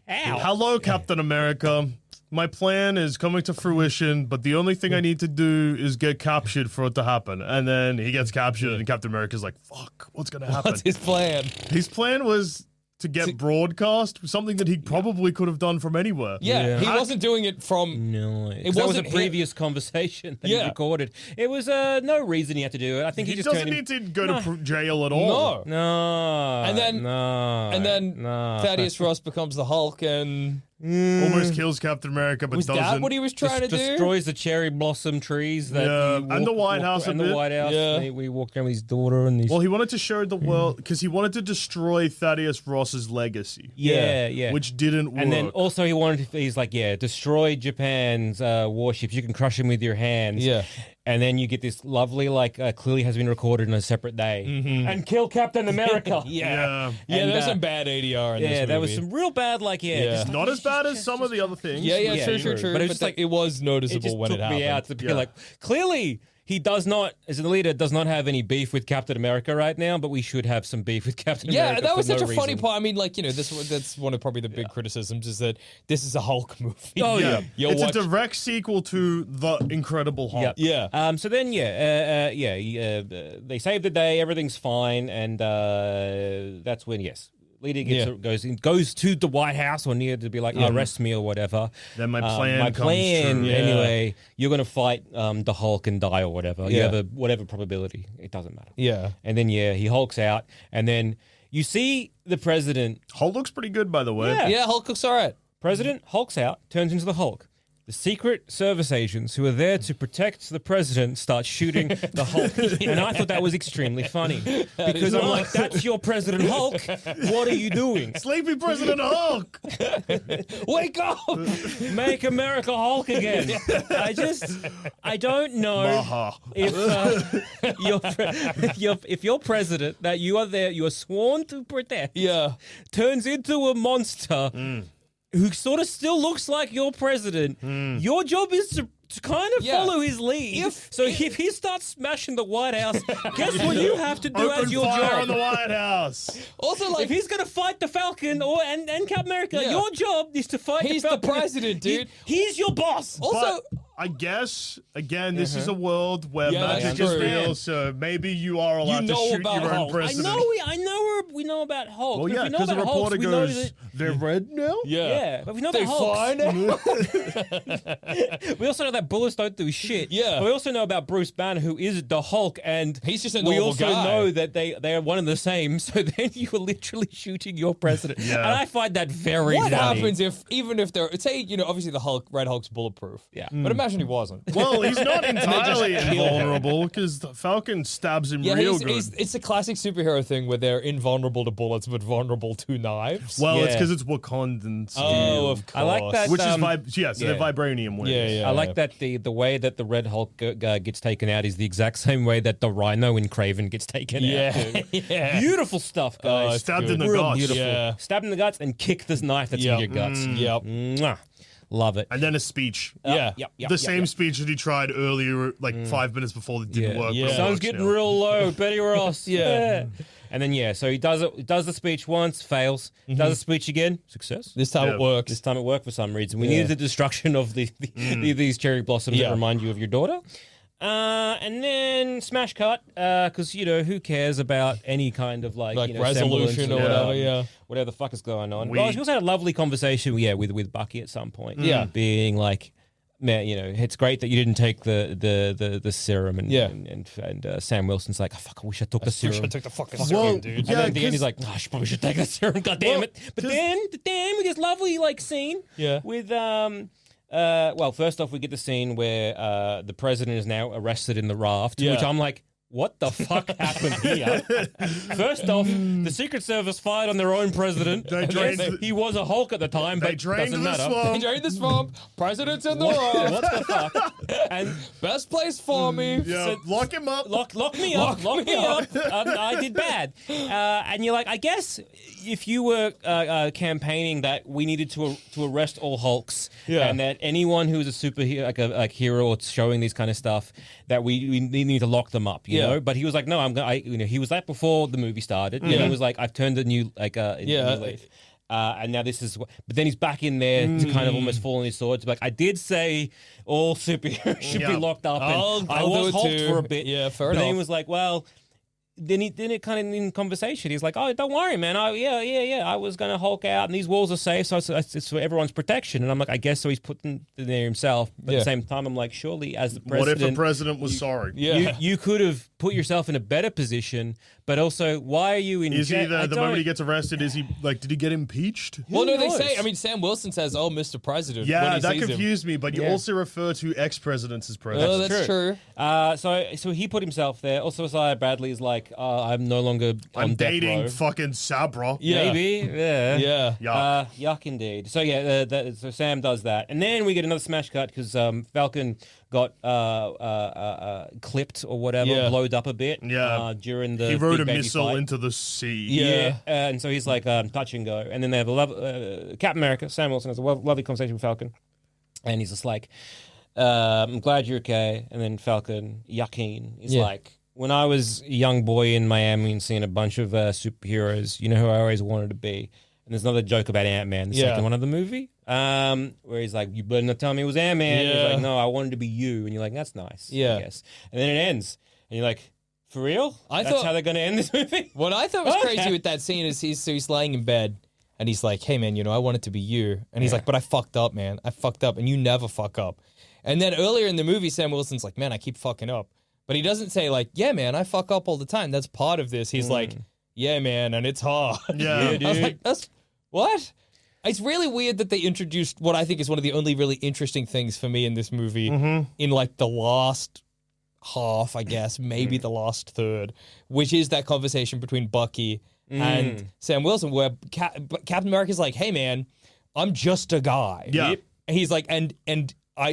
"Hello, Captain America. My plan is coming to fruition, but the only thing I need to do is get captured for it to happen." And then he gets captured, and Captain America's like, "Fuck, what's gonna happen?" What's his plan? His plan was to get broadcast, something that he probably could have done from anywhere. Yeah, he wasn't doing it from. No, that was a previous conversation that he recorded. It was no reason he had to do it. I think he just doesn't need to go to jail at all. No. And then Thaddeus Ross becomes the Hulk and almost kills Captain America, but was doesn't. that what he was trying to do? Destroys the cherry blossom trees that and the White House and the White House. Yeah. We walked around with his daughter and these. Well, he wanted to show the world because he wanted to destroy Thaddeus Ross's legacy. Yeah. Which didn't work. And then also he's like, destroy Japan's warships. You can crush them with your hands. Yeah. And then you get this lovely, clearly has been recorded on a separate day. And kill Captain America. Yeah. There was some bad ADR in this movie. Yeah, there was some real bad, just not as bad as some of the other things. Yeah, true. But it was just it was noticeable when it happened. Me out to be like, clearly he does not, as the leader, does not have any beef with Captain America right now, but we should have some beef with Captain America. Yeah, that was such a funny reason. part. I mean, that's one of probably the big criticisms is that this is a Hulk movie. Oh, yeah. It's a direct sequel to The Incredible Hulk. Yeah. So then, they save the day, everything's fine, and that's when, leader goes to the White House or near to be like, arrest me or whatever. Then my plan comes true. Anyway, you're going to fight the Hulk and die or whatever. You have whatever probability. It doesn't matter. Yeah. And then, he hulks out. And then you see the president. Hulk looks pretty good, by the way. Yeah, Hulk looks all right. President hulks out, turns into the Hulk. The Secret Service agents who are there to protect the president start shooting the Hulk. And I thought that was extremely funny. Because I'm like, that's your President Hulk. What are you doing? Sleepy President Hulk! Wake up! Make America Hulk again. I don't know if your president that you are there, you are sworn to protect, turns into a monster who sort of still looks like your president, your job is to kind of follow his lead. If he starts smashing the White House, guess what you have to do as your Open fire job? on the White House. Also, if he's going to fight the Falcon and Captain America, your job is to fight the Falcon. He's the president, dude. He's your boss. Also... I guess, again, this is a world where magic that's is true. real, so maybe you are allowed to shoot about your own Hulk. president. We know about Hulk. Well, But if yeah, we know because the about Hulk, reporter we know goes, that- they're red now? Yeah, but we know They about Hulk. fine? We also know that bullets don't do shit. Yeah. But we also know about Bruce Banner, who is the Hulk, and he's just a we normal also guy. know that they are one and the same. So then you are literally shooting your president, and I find that very What funny. happens even if they're say obviously the Red Hulk's bulletproof. Yeah. But imagine he wasn't. Well, he's not entirely invulnerable because the Falcon stabs him real good. It's a classic superhero thing where they're invulnerable to bullets but vulnerable to knives. Well, it's because it's Wakandan steel. Oh, of course. I like that. Which is they're vibranium wings. Yeah. I like that the way that the Red Hulk gets taken out is the exact same way that the Rhino in Kraven gets taken out. Yeah. Beautiful stuff, guys. Stabbed in the Real guts. beautiful. Yeah. Stabbed in the guts and kick this knife that's in your guts. Yep. Mwah. Love it. And then a speech. Yep, The same speech that he tried earlier, like 5 minutes before that didn't work. Yeah. but it Sun's works getting now. real low. Betty Ross. Yeah. And then, so he does it. Does the speech once, fails. Does the speech again, success. This time it works. This time it worked for some reason. We needed the destruction of these cherry blossoms that remind you of your daughter. And then smash cut, because, who cares about any kind of resolution or whatever, whatever the fuck is going on. Well, she also had a lovely conversation, with Bucky at some point. Yeah. Being like, man, it's great that you didn't take the serum, and Sam Wilson's like, oh, fuck, I wish I took the serum. I wish I took the fucking Well, serum, dude. And then at the end, he's like, I probably should take the serum, God damn it. But then we get this lovely scene with first off, we get the scene where the president is now arrested in the raft, which I'm like, what the fuck happened here? First off, the Secret Service fired on their own president. He was a Hulk at the time, but doesn't matter. They drained the swamp. President's in the raft. What the fuck? And best place for me. Yeah, lock him up. Lock me up. Lock me up. I did bad. And you're like, I guess if you were campaigning that we needed to arrest all Hulks, and that anyone who is a superhero, like hero or showing these kind of stuff, that we need to lock them up. You know? But he was like, no, he was that before the movie started. And he was like, I've turned a new leaf. And now this is, but then he's back in there to kind of almost fall on his sword. To be like, I did say all superheroes should be locked up, and I was Hulk for a bit. Yeah, fair but enough. then he was like, well. Then it kind of in conversation, he's like, "Oh, don't worry, man. I was gonna Hulk out, and these walls are safe, so it's for everyone's protection." And I'm like, "I guess so." He's putting it there himself. But at the same time, I'm like, "Surely, as the president, What if the president was sorry? you could have put yourself in a better position." But also, why are you in? Is he the moment he gets arrested? Is he did he get impeached? Well, no, knows? they say. I mean, Sam Wilson says, "Oh, Mr. President." Yeah, when he that sees him. confused me. But you also refer to ex-presidents as presidents. Oh, that's true. So he put himself there. Also, Isaiah Bradley is like, I'm no longer on I'm death dating row. fucking Sabra. Yeah. Maybe, Yeah. Yuck. yuck indeed. So so Sam does that, and then we get another smash cut because Falcon got clipped or whatever, blowed up a bit. During the He rode big a baby missile fight. into the sea. Yeah. And so he's like touch and go, and then they have a Captain America. Sam Wilson has a lovely conversation with Falcon, and he's just like, "I'm glad you're okay." And then Falcon Yakin is like, when I was a young boy in Miami and seeing a bunch of superheroes, you know who I always wanted to be. And there's another joke about Ant-Man, the second one of the movie, where he's like, you better not tell me it was Ant-Man. Yeah. He's like, no, I wanted to be you. And you're like, that's nice, I guess. And then it ends. And you're like, for real? That's how they're going to end this movie? What I thought was crazy with that scene is he's laying in bed, and he's like, hey, man, I want it to be you. And he's like, but I fucked up, man. I fucked up, and you never fuck up. And then earlier in the movie, Sam Wilson's like, man, I keep fucking up. But he doesn't say, like, yeah, man, I fuck up all the time. That's part of this. He's like, yeah, man, and it's hard. Yeah, dude. I was like, that's what? It's really weird that they introduced what I think is one of the only really interesting things for me in this movie in like the last half, I guess, maybe the last third, which is that conversation between Bucky and Sam Wilson, where Captain America's like, hey, man, I'm just a guy. Yeah. And he's like, and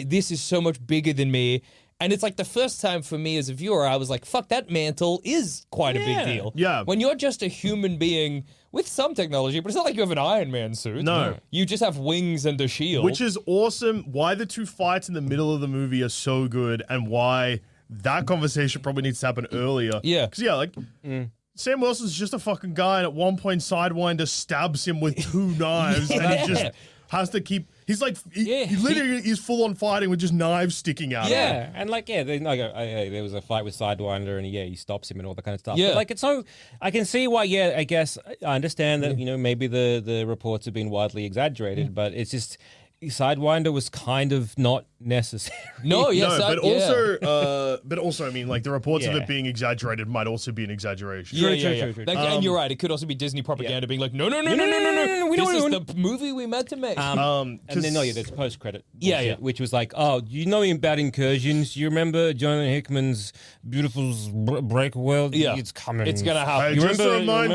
this is so much bigger than me. And it's like the first time for me as a viewer, I was like, fuck, that mantle is quite a big deal. Yeah. When you're just a human being with some technology, but it's not like you have an Iron Man suit. No. You just have wings and a shield. Which is awesome. Why the two fights in the middle of the movie are so good, and why that conversation probably needs to happen earlier. Yeah. Because, Sam Wilson's just a fucking guy, and at one point, Sidewinder stabs him with 2 knives, and he just has to keep... He's like, he literally is full on fighting with just knives sticking out. Yeah, and like, there was a fight with Sidewinder, and he stops him and all that kind of stuff. Yeah. But like, it's so, I can see why. Yeah, I guess I understand that maybe the reports have been widely exaggerated, but it's just Sidewinder was kind of not necessary. No, yes, No, that, but also, I mean, like the reports of Yeah. it being exaggerated might also be an exaggeration. True. And you're right. It could also be Disney propaganda being like, no. we This don't is want- the movie we meant to make. And then there's post-credit. Yeah, bullshit, yeah. Which was like, oh, you know about Incursions? You remember Jonathan Hickman's beautiful break world? Yeah. It's coming. It's gonna happen. Hey, You just a remember,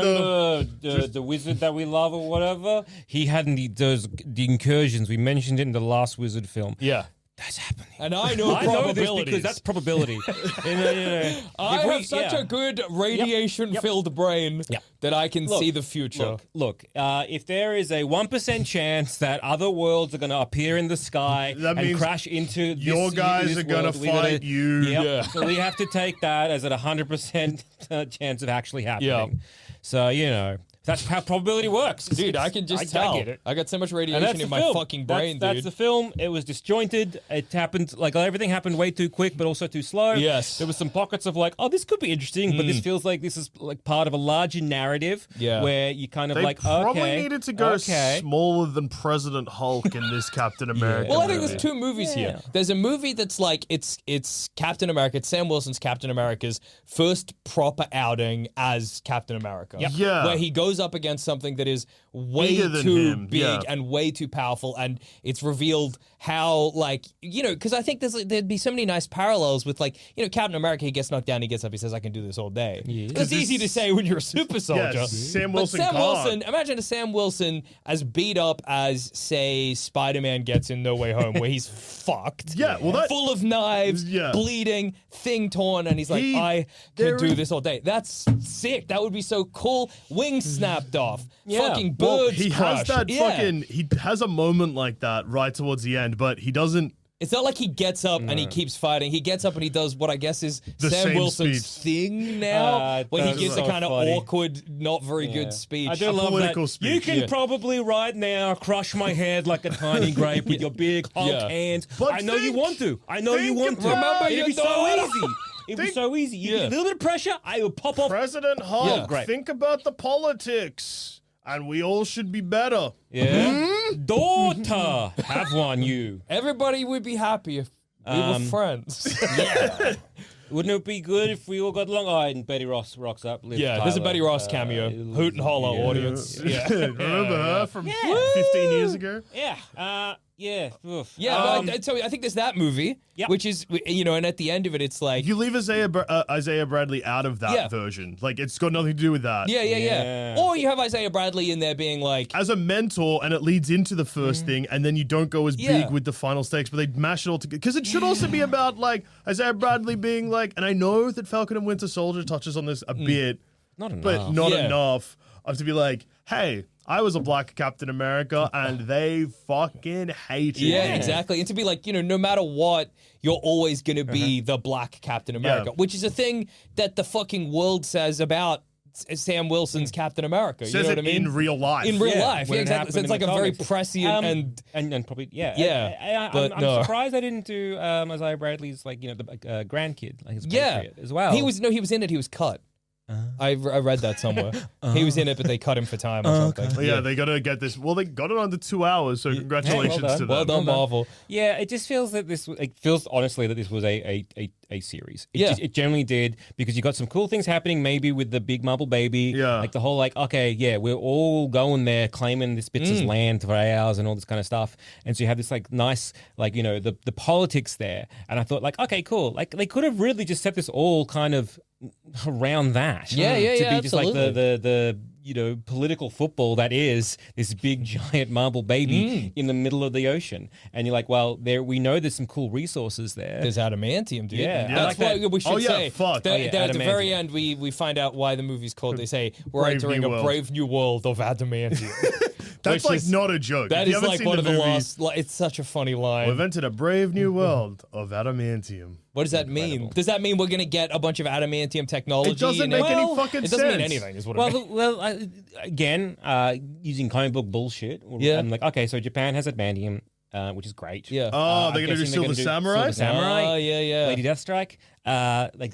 reminder. the wizard that we love or whatever? He had the Incursions. We mentioned it in the last wizard film. yeah. That's happening. And I know I know this probabilities. because that's probability. I have such a good radiation-filled brain that I can see the future. Look, if there is a 1% chance that other worlds are going to appear in the sky That and means crash into this, your guys this are gonna world, we fight you. Yep. Yeah. So we have to take that as a 100% chance of actually happening. Yeah. So, that's how probability works. Dude, I can just tell. I get it. I got so much And radiation that's in the my film. fucking brain, That's dude. the film. It was disjointed. It happened, like everything happened way too quick, but also too slow. Yes. There was some pockets of like, oh, this could be interesting, but this feels like this is like part of a larger narrative Yeah. where you kind of They like, probably okay. needed to go okay. smaller than President Hulk in this Captain America. Well, I think movie. there's two movies here. There's a movie that's like it's Captain America. It's Sam Wilson's Captain America's first proper outing as Captain America. Yeah. Where he goes up against something that is way Bigger than too him, big yeah. and way too powerful, and it's revealed how, like, because I think there'd be so many nice parallels with, like, Captain America. He gets knocked down, he gets up, he says, "I can do this all day." It's easy to say when you're a super soldier. Yes, Sam But Wilson Sam can't. Wilson, imagine a Sam Wilson as beat up as, say, Spider-Man gets in No Way Home, where he's fucked. Yeah, well, that- full of knives, Yeah. bleeding, thing torn, and he's like, I can do this all day. That's sick. That would be so cool. Wings snapped off. Fucking Well, birds he has crushed. that Yeah. fucking. He has a moment like that right towards the end, but he doesn't. It's not like he gets up and he keeps fighting. He gets up and he does what I guess is The Sam same Wilson's speech. thing now, where he that's gives so a kind of funny. awkward, not very good speech. I do love political that. speech. You can Yeah. probably right now crush my head like a tiny grape with your big Hulk Yeah. hands. But I know you think- want to. I know you think want to. about Remember It'd your be so daughter. easy. It'd be Think- so easy. You Yeah. get a little bit of pressure, I will pop off. President Hulk, Yeah. Great. think about the politics, and we all should be better. Yeah. Daughter, have one you. Everybody would be happy if we were friends. Wouldn't it be good if we all got along? Oh, and Betty Ross rocks up. Liv Yeah, there's a Tyler, Betty Ross cameo. Hoot and hollow audience. Yeah. Remember her from 15 years ago? Yeah. Yeah. Oof. Yeah, but so I think there's that movie, Yep. which is, and at the end of it, it's like, You leave Isaiah Bradley out of that Yeah. version. Like, it's got nothing to do with that. yeah. Yeah. Or you have Isaiah Bradley in there being like, As a mentor, and it leads into the first thing, and then you don't go as Yeah. big with the final stakes, but they mash it all together. Because it should also be about, like, Isaiah Bradley being like, and I know that Falcon and Winter Soldier touches on this a bit, Not enough. but not Yeah. enough of to be like, hey, I was a black Captain America, and they fucking hated yeah, me. exactly. And to be like, no matter what, you're always going to be the black Captain America, Yeah. which is a thing that the fucking world says about Sam Wilson's Captain America. You Says know it what I mean? in real life. In real Yeah, life, when yeah, it exactly. happened So it's in like the a very comics. prescient and probably but I'm no. surprised I didn't do Isaiah Bradley's the grandkid, like his yeah, patriot as well. He was in it. He was cut. I read that somewhere. He was in it, but they cut him for time or something. But yeah, they gotta get this. Well, they got it under 2 hours, so congratulations well to them. Well done, Marvel. Yeah, it just feels that it feels honestly that this was a series. Yeah. It generally did, because you got some cool things happening, maybe with the big Marble baby. Yeah. Like the whole we're all going there claiming this bits as land for ours and all this kind of stuff. And so you have this nice the politics there. And I thought okay, cool. Like they could have really just set this all kind of around that. Yeah, to be just like absolutely. the political football that is this big giant marble baby in the middle of the ocean. And you're like, well, we know there's some cool resources there. There's adamantium, dude. Yeah. That's I like why that. we should Oh, yeah, say. fuck. At the very adamantium. end, we find out why the movie's called. They say we're Brave entering New a World. brave new world of adamantium. That's which is- not a joke. That If you is haven't like seen one of the movie, last. It's such a funny line. We've entered a brave new world of adamantium. What does that mean? Does that mean we're going to get a bunch of adamantium technology? It doesn't and make any Well, fucking It sense. doesn't mean anything, is what it means. Again, using comic book bullshit. Yeah. I'm like, okay, so Japan has adamantium, which is great. Yeah. Oh, I'm they're gonna do guessing Silver Samurai? Silver Samurai. Oh, yeah. Lady Deathstrike.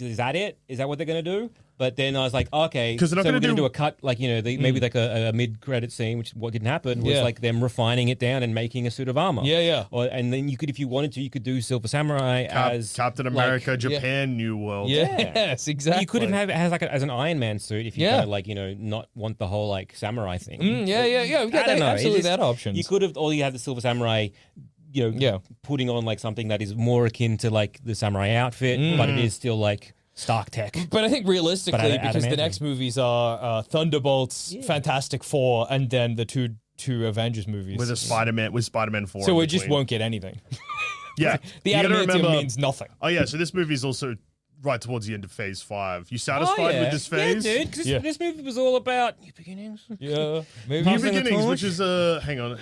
Is that it? Is that what they're gonna do? But then I was like, okay, 'Cause they're not so we're gonna going to do- do a cut, like, maybe like a mid-credit scene, which what didn't happen was like them refining it down and making a suit of armor. Yeah. And then you could, if you wanted to, you could do Silver Samurai as Captain America, Japan, New World. Yes, exactly. You could have it as an Iron Man suit if you kind of like, not want the whole like samurai thing. Yeah. We got I don't know. absolutely It's just- that option. You could have, or you have the Silver Samurai, putting on like something that is more akin to like the samurai outfit, but it is still like Stark tech. But I think realistically, because the adamantium. next movies are Thunderbolts, Fantastic Four, and then the two Avengers movies. With Spider-Man 4. So we just won't get anything. Yeah. The You gotta adamantium remember- means nothing. Oh, yeah. So this movie is also right towards the end of Phase 5. You satisfied with this phase? Yeah, dude, because this movie was all about new beginnings. Yeah, maybe. New Beginnings, which is hang on.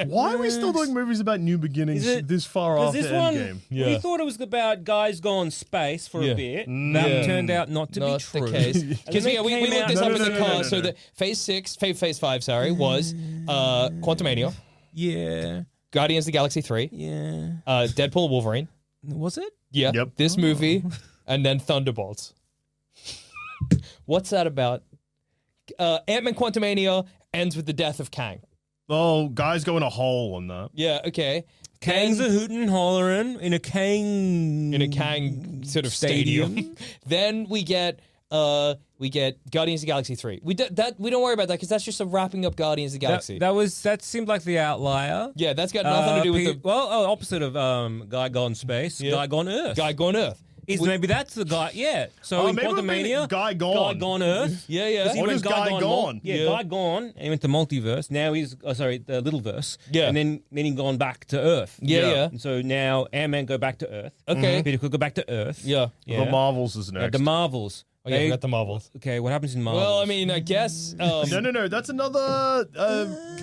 Why are we still doing movies about New Beginnings this far Because after this one, Endgame? we thought it was about guys gone space for a bit. That turned out not to be true. the case. Because we looked this up in the car. So no. the Phase 5, sorry, was Quantumania, Guardians of the Galaxy 3, Deadpool and Wolverine. Was it? Yeah. Yep. This movie, and then Thunderbolts. What's that about? Ant-Man Quantumania ends with the death of Kang. Oh, guys go in a hole on that. Yeah, okay. Kang's a hootin' and hollering in a Kang sort of stadium. Then we get Guardians of the Galaxy 3. We don't worry about that because that's just a wrapping up Guardians of the Galaxy. That seemed like the outlier. Yeah, that's got nothing to do with the opposite of Guy Gone Space, Guy Gone Earth. Guy Gone Earth. Maybe that's the guy. Yeah. So in maybe it would've been Quantumania, Guy Gone. Guy Gone Earth. Yeah. He What went is Guy Gone? Guy Gone. And he went to multiverse. Now he's the Littleverse. Yeah. And then he gone back to Earth. Yeah. And so now Ant-Man go back to Earth. Okay. Peter could go back to Earth. Yeah. The Marvels is next. The Marvels. Oh, yeah, we got the Marvels. Okay, what happens in Marvels? Well, I mean, I guess. No. That's another.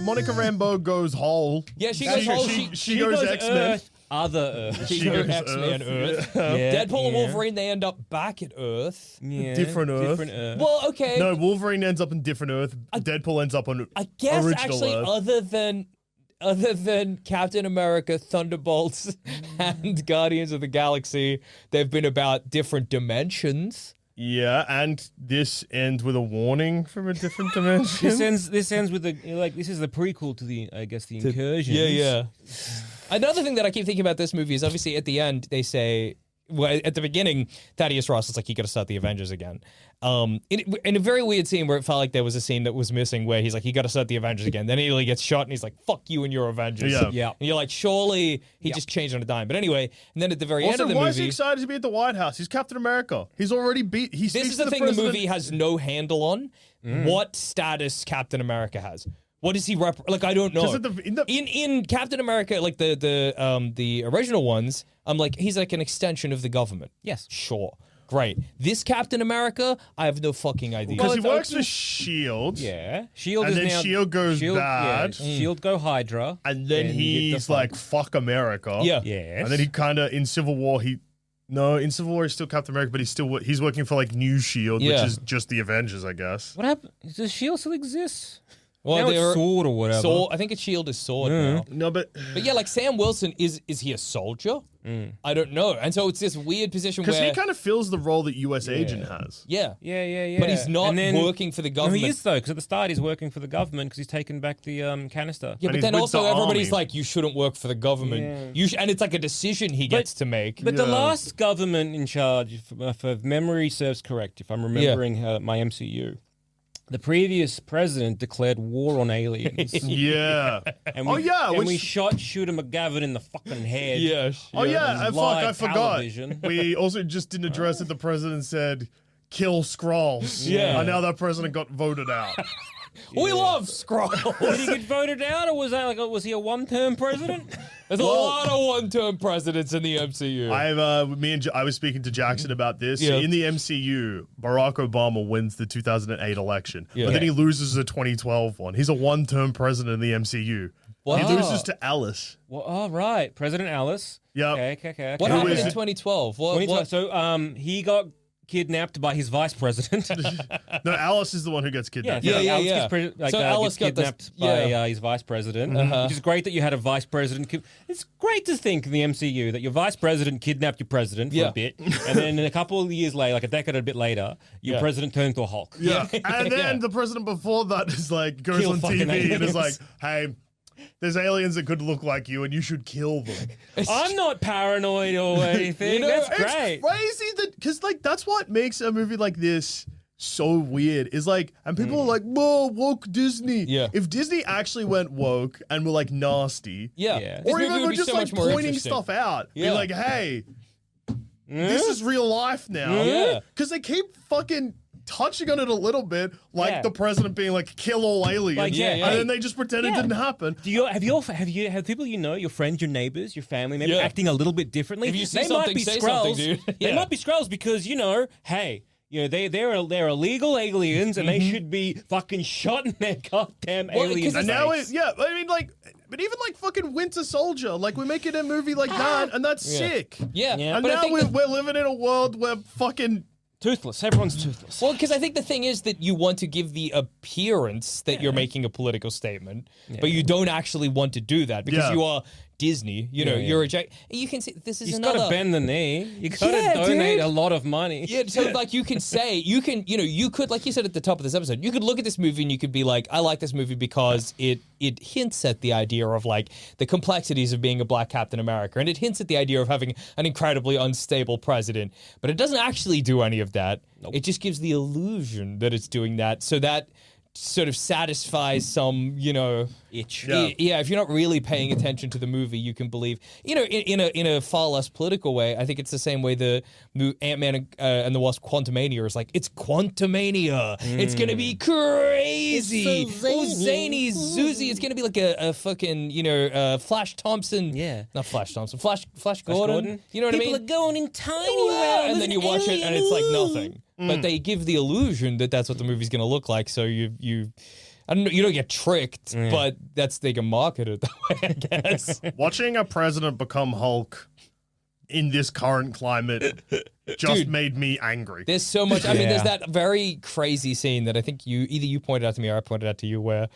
Monica Rambeau goes whole. Yeah, she goes whole. She goes X-Men. Earth, other Earth. She goes X-Men Earth. Deadpool and Wolverine, they end up back at Earth. Yeah, Different Earth. Well, okay. No, Wolverine ends up in different Earth. Deadpool ends up on I guess original actually, Earth. other than Captain America, Thunderbolts, and Guardians of the Galaxy, they've been about different dimensions. Yeah, and this ends with a warning from a different dimension. This ends with this is the prequel to the incursion. Yeah. Another thing that I keep thinking about this movie is obviously at the end they say, well, at the beginning, Thaddeus Ross is like, you got to start the Avengers again. In a very weird scene where it felt like there was a scene that was missing where he's like, you got to start the Avengers again. Then he gets shot and he's like, fuck you and your Avengers. Yeah. And you're like, surely he just changed on a dime. But anyway, and then at the very end Also, of the why movie. is he excited to be at the White House? He's Captain America. He's already beat. He This speaks is to the thing president. the movie has no handle on. What status Captain America has. What does he like? I don't know. 'Cause In Captain America, like the original ones, I'm like, he's like an extension of the government. Yes. Sure. Great. This Captain America, I have no fucking idea. Because he it's works open- for Shield. Yeah. Shield And is then now Shield goes bad. Shield go Hydra. And then And you get the he's fuck. like, fuck America. Yeah. Yes. And then he kind of, in Civil War, in Civil War he's still Captain America, but he's working for like New Shield, Yeah. which is just the Avengers, I guess. What happened? Does Shield still exist? Well, now it's Sword or whatever. Sword, I think it's Shield is Sword now. No, but But yeah, like Sam Wilson, is he a soldier? I don't know. And so it's this weird position because where he kind of fills the role that U.S. agent has. yeah. Yeah. But he's not And then- working for the No, government. he is though, because at the start he's working for the government because he's taken back the canister. Yeah, And but he's then with also the everybody's army. like, you shouldn't work for the government. And it's like a decision he gets to make. But the Yeah. last government in charge, if memory serves correct, if I'm remembering my MCU, the previous president declared war on aliens. Yeah. And yeah, and which- we shot Shooter McGavin in the fucking head. Oh yeah, and fuck, I live forgot. television. We also just didn't address that the president said, kill Skrulls. Yeah. And now that president got voted out. We love Skrull. Did he get voted out, or was he a one-term president? There's a lot of one-term presidents in the MCU. I was speaking to Jackson about this. Yeah. In the MCU, Barack Obama wins the 2008 election, Yeah. but then he loses the 2012 one. He's a one-term president in the MCU. Wow. He loses to Alice. Well, all right, President Alice. Yep. Okay. What Who happened is in it? 2012? What? 2012. So he got kidnapped by his vice president. No, Alice is the one who gets kidnapped. Alice gets Alice gets got kidnapped by his vice president, which is great that you had a vice president. It's great to think in the MCU that your vice president kidnapped your president for a bit, and then a couple of years later, like a decade or a bit later, your president turned into a Hulk. Yeah. And then the president before that is like, goes Kill on fucking TV and is aliens. like, hey, there's aliens that could look like you and you should kill them. I'm not paranoid or anything. That's great. It's crazy that, because like, that's what makes a movie like this so weird, is like, and people are like, whoa, woke Disney. Yeah. If Disney actually went woke and were like nasty, Yeah. or This even movie would were be just so like much more pointing interesting. stuff out, be Yeah. like, hey, this is real life now. Yeah. Because they keep fucking touching on it a little bit, like Yeah. the president being like, kill all aliens, Like, yeah, and hey. then they just pretend it didn't happen. Do you have people you know, your friends, your neighbors, your family, maybe acting a little bit differently? If you see they something, might be say Skrulls. something, dude. They Yeah. might be Skrulls because hey. They're illegal aliens and they should be fucking shot in their goddamn alien And now face. I mean, like, but even like fucking Winter Soldier, like we're making a movie like that, and that's sick. Yeah. Yeah. And But I now think we're living in a world where fucking Toothless. Everyone's toothless. Well, because I think the thing is that you want to give the appearance that you're making a political statement, but you don't actually want to do that because you are Disney. You know, you're you can see this is You've another. got to bend the knee. You got to donate a lot of money. Yeah, so like you can say, you could, like you said at the top of this episode, you could look at this movie and you could be like, I like this movie because it hints at the idea of like the complexities of being a black Captain America, and it hints at the idea of having an incredibly unstable president, but it doesn't actually do any of that. Nope. It just gives the illusion that it's doing that, so that sort of satisfies some, Itch. Yeah, if you're not really paying attention to the movie, you can believe, in a far less political way. I think it's the same way the Ant-Man and the Wasp: Quantumania is like, it's Quantumania. It's gonna be crazy. It's so zany, zoozy. It's gonna be like a fucking Flash Thompson. Yeah, not Flash Thompson. Flash Gordon. You know what I mean? People are going in tiny world, and then you watch it and it's like nothing. But they give the illusion that that's what the movie's going to look like. So you I don't know, you don't get tricked, but they can market it that way, I guess. watching a president become Hulk in this current climate just made me angry. There's so much. I mean, there's that very crazy scene that I think either you pointed out to me or I pointed out to you, where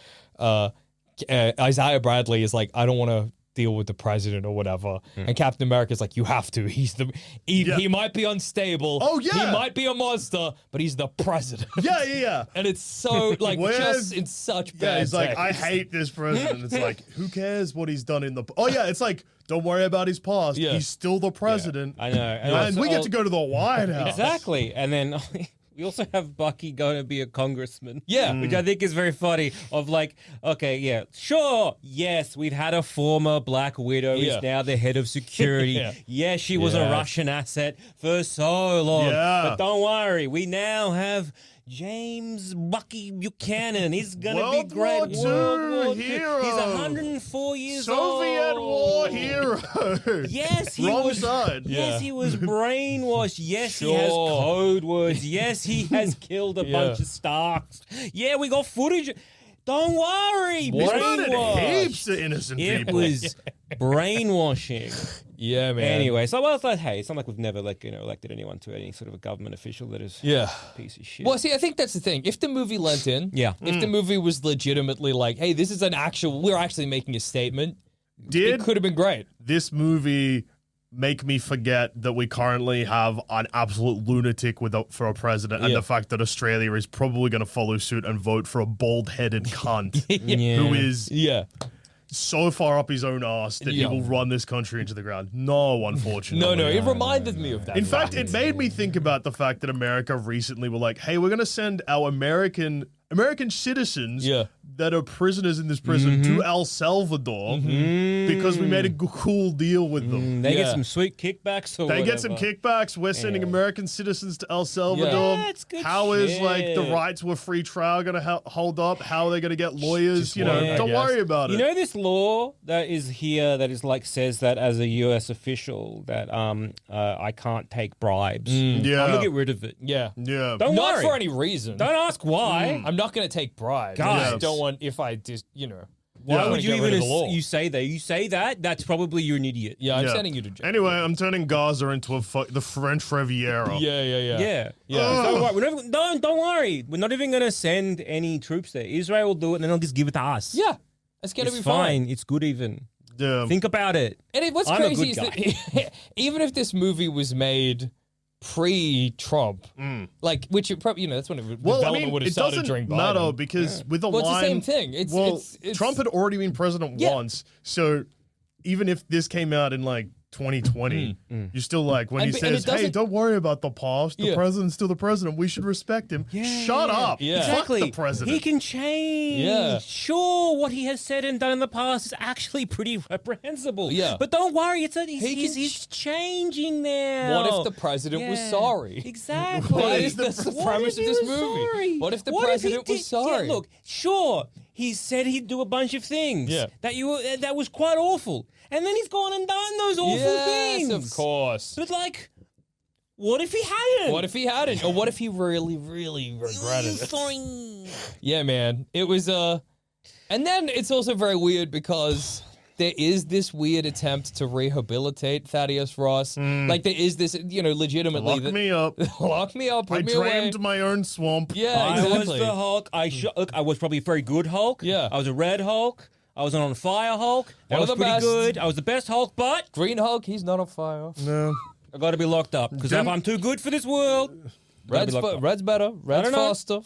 Isaiah Bradley is like, I don't want to deal with the president or whatever, and Captain America's like, you have to. He might be unstable. Oh yeah, he might be a monster, but he's the president. Yeah. And it's so like just in such bad. Yeah, he's like, taste. I hate this president. It's like, who cares what he's done in the? Oh yeah, it's like, don't worry about his past. Yeah. He's still the president. I know. And we get to go to the White House. Exactly. And then we also have Bucky going to be a congressman. Yeah. Which I think is very funny. Of like, okay, yeah, sure, yes, we've had a former Black Widow who's now the head of security. Yeah, she was a Russian asset for so long. Yeah. But don't worry, we now have James Bucky Buchanan. He's going to be great. World War II hero. He's 104 years old. Soviet war hero. Yes, he Wrong was. side. Yes, he was brainwashed. Yes, he has code words. Yes, he has killed a bunch of Starks. Yeah, we got footage. Don't worry, He's murdered brainwash. heaps of innocent It people. was brainwashing. Yeah, man. Anyway, so I was like, hey, it's not like we've never elected anyone to any sort of a government official that is a piece of shit. Well, see, I think that's the thing. If the movie lent in, if the movie was legitimately like, hey, this is we're actually making a statement, it could have been great. This movie make me forget that we currently have an absolute lunatic for a president, and the fact that Australia is probably going to follow suit and vote for a bald-headed cunt who is so far up his own ass that he will run this country into the ground. No, unfortunately. No, it reminded me of that. In fact, it made me think about the fact that America recently were like, hey, we're going to send our American citizens that are prisoners in this prison to El Salvador because we made a cool deal with them. They get some sweet kickbacks or They whatever. get some kickbacks. We're sending American citizens to El Salvador. Yeah, it's good How is like shit. the rights to a free trial going to hold up? How are they going to get lawyers? Don't worry about it. You know this law that is here that is like says that as a U.S. official that I can't take bribes. I'm gonna get rid of it. Yeah. Don't Not worry. for any reason. Don't ask why. I'm not going to take bribes. Guys. I just don't want, if I just, Why would you even you say that? You say that, that's probably you're an idiot. Yeah, I'm sending you to jail. Anyway, I'm turning Gaza into the French Riviera. Yeah. Don't worry. Don't worry. We're not even going to send any troops there. Israel will do it, and then they'll just give it to us. Yeah. It's going to be fine. It's good even. Yeah. Think about it. And what's crazy is that even if this movie was made pre-Trump, like, which it probably, that's when development would have started during Biden. It doesn't matter because with the line... It's the same thing. It's Trump had already been president once, so even if this came out in, like, 2020, you're still like, when he says, hey, don't worry about the past, the president's still the president, we should respect him. Shut up. Exactly. Fuck the president. He can change. Yeah. Sure, what he has said and done in the past is actually pretty reprehensible. Yeah. But don't worry, he's changing now. What if the president was sorry? Exactly. That's the premise of this movie. Sorry? What if the president was sorry? Yeah, look, sure, he said he'd do a bunch of things that was quite awful. And then he's gone and done those awful things. Yes, of course. But, like, what if he hadn't? What if he hadn't? Or what if he really, really regretted it? Yeah, man. It was, and then it's also very weird because there is this weird attempt to rehabilitate Thaddeus Ross. Like, there is this, legitimately. Lock me up. Lock me up. Put me drained away. my own swamp. Yeah, exactly. I was the Hulk. I was probably a very good Hulk. Yeah. I was a red Hulk. I was an on fire Hulk. That One was of the pretty best. good. I was the best Hulk, but Green Hulk, he's not on fire. No. I got to be locked up because if I'm too good for this world, Red's better. Red's faster.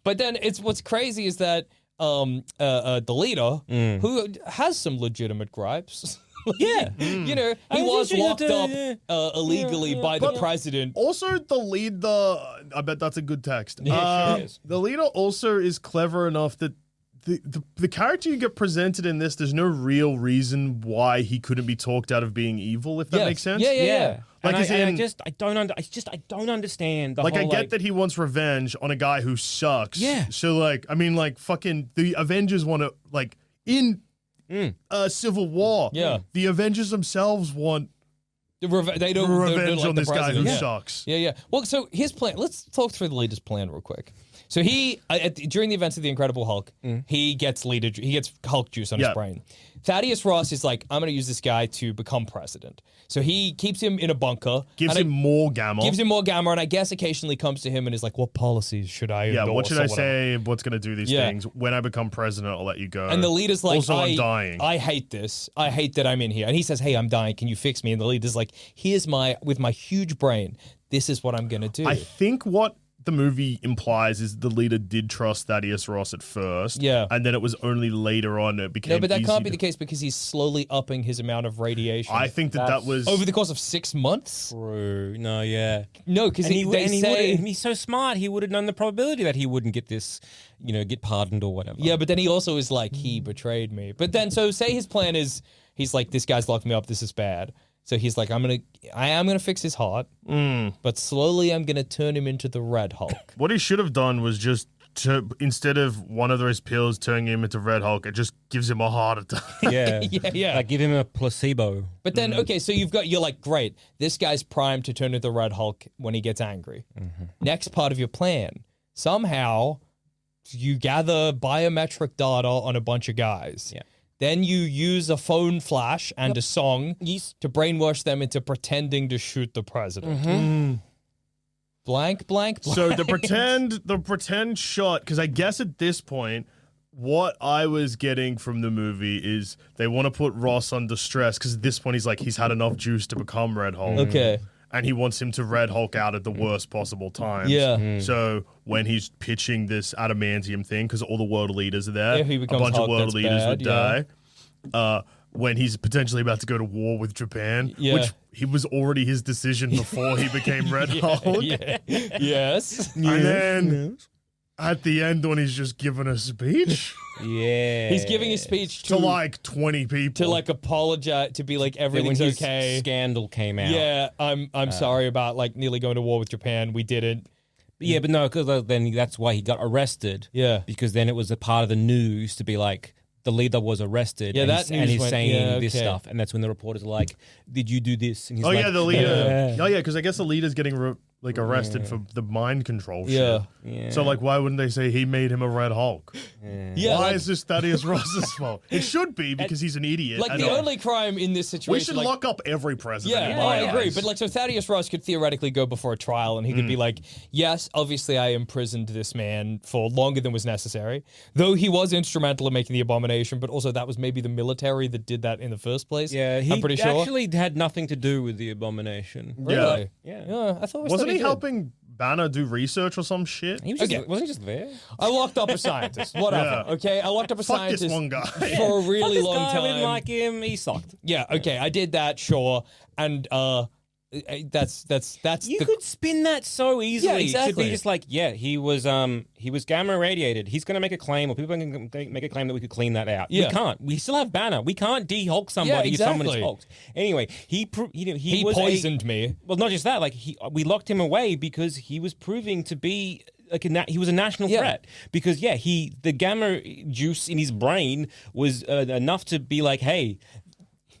But then what's crazy is that the leader who has some legitimate gripes. Yeah. He was locked up illegally by the president. Also, the leader, I bet that's a good text. Yeah, sure is. The leader also is clever enough that the character you get presented in this, there's no real reason why he couldn't be talked out of being evil, if that makes sense. Yeah. Like, I don't understand the whole, I get that he wants revenge on a guy who sucks. Yeah. So, fucking the Avengers want to, in Civil War, the Avengers themselves want revenge on this guy who sucks. Yeah. Well, so his plan, let's talk through the leader's plan real quick. So he, during the events of the Incredible Hulk, he gets Hulk juice on his brain. Thaddeus Ross is like, I'm going to use this guy to become president. So he keeps him in a bunker. Gives him more gamma. And I guess occasionally comes to him and is like, what policies should I endorse? Yeah, what should I say? What's going to do these things? When I become president, I'll let you go. And the leader's like, also, I'm dying. I hate this. I hate that I'm in here. And he says, hey, I'm dying. Can you fix me? And the leader's like, with my huge brain, this is what I'm going to do. I think what the movie implies is the leader did trust Thaddeus Ross at first. Yeah. And then it was only later on it became No, but that can't be the case because he's slowly upping his amount of radiation. I think that was... over the course of 6 months? True. No, yeah. No, because he's so smart, he would have known the probability that he wouldn't get this, get pardoned or whatever. Yeah, but then he also is like, he betrayed me. But then, so say his plan is, he's like, this guy's locked me up, this is bad. So he's like, I am gonna fix his heart, but slowly I'm gonna turn him into the Red Hulk. What he should have done was just instead of one of those pills turning him into Red Hulk, it just gives him a heart attack. Yeah. Like give him a placebo. But then, okay, so you're like, great, this guy's primed to turn into the Red Hulk when he gets angry. Next part of your plan, somehow you gather biometric data on a bunch of guys. Yeah. Then you use a phone flash and a song to brainwash them into pretending to shoot the president. Blank, blank, blank. So the pretend shot, because I guess at this point, what I was getting from the movie is they want to put Ross under stress because at this point he's had enough juice to become Red Hulk. Okay. And he wants him to Red Hulk out at the worst possible times. Yeah. So when he's pitching this adamantium thing, because all the world leaders are there, if he becomes a bunch Hulk, of world that's leaders bad, would die. When he's potentially about to go to war with Japan, which he was already his decision before he became Red Hulk. Yes. And then at the end when he's just giving a speech. Yeah. He's giving a speech to like 20 people. To like apologize, to be like, everything's when okay. Scandal came out. Yeah, I'm sorry about like nearly going to war with Japan. We didn't. Yeah, but no, because then that's why he got arrested. Yeah. Because then it was a part of the news to be like, the leader was arrested. Yeah, and he's saying this stuff. And that's when the reporters are like, did you do this? And he's like, the leader. Yeah, because I guess the leader's getting like arrested for the mind control Yeah. shit. Yeah. So like, why wouldn't they say he made him a Red Hulk? Yeah, Why like- is this Thaddeus Ross's fault? It should be because he's an idiot. Like, the only crime in this situation... we should lock up every president. Yeah, in no, my I agree. eyes. But like, so Thaddeus Ross could theoretically go before a trial, and he could be like, "Yes, obviously, I imprisoned this man for longer than was necessary, though he was instrumental in making the abomination. But also, that was maybe the military that did that in the first place. Yeah, he I'm pretty sure. actually had nothing to do with the abomination. Really? Yeah. I thought it was Wasn't that he did. helping Banner do research or some shit? He was just, Okay. wasn't he just there? I locked up a scientist. Whatever. Yeah. Okay, I locked up a Fuck scientist this one guy. for a really This long guy, time. we didn't like him. He sucked. Yeah. Okay, I did that. Sure, and that's You the could spin that so easily. Yeah, exactly. To be just like, yeah, he was gamma irradiated. He's going to make a claim, or people are going to make a claim that we could clean that out. Yeah. We can't. We still have Banner. We can't de-Hulk somebody if someone is exactly. hulked. Anyway, he was poisoned me. Well, not just that. Like we locked him away because he was proving to be like he was a national threat. Because the gamma juice in his brain was enough to be like, hey,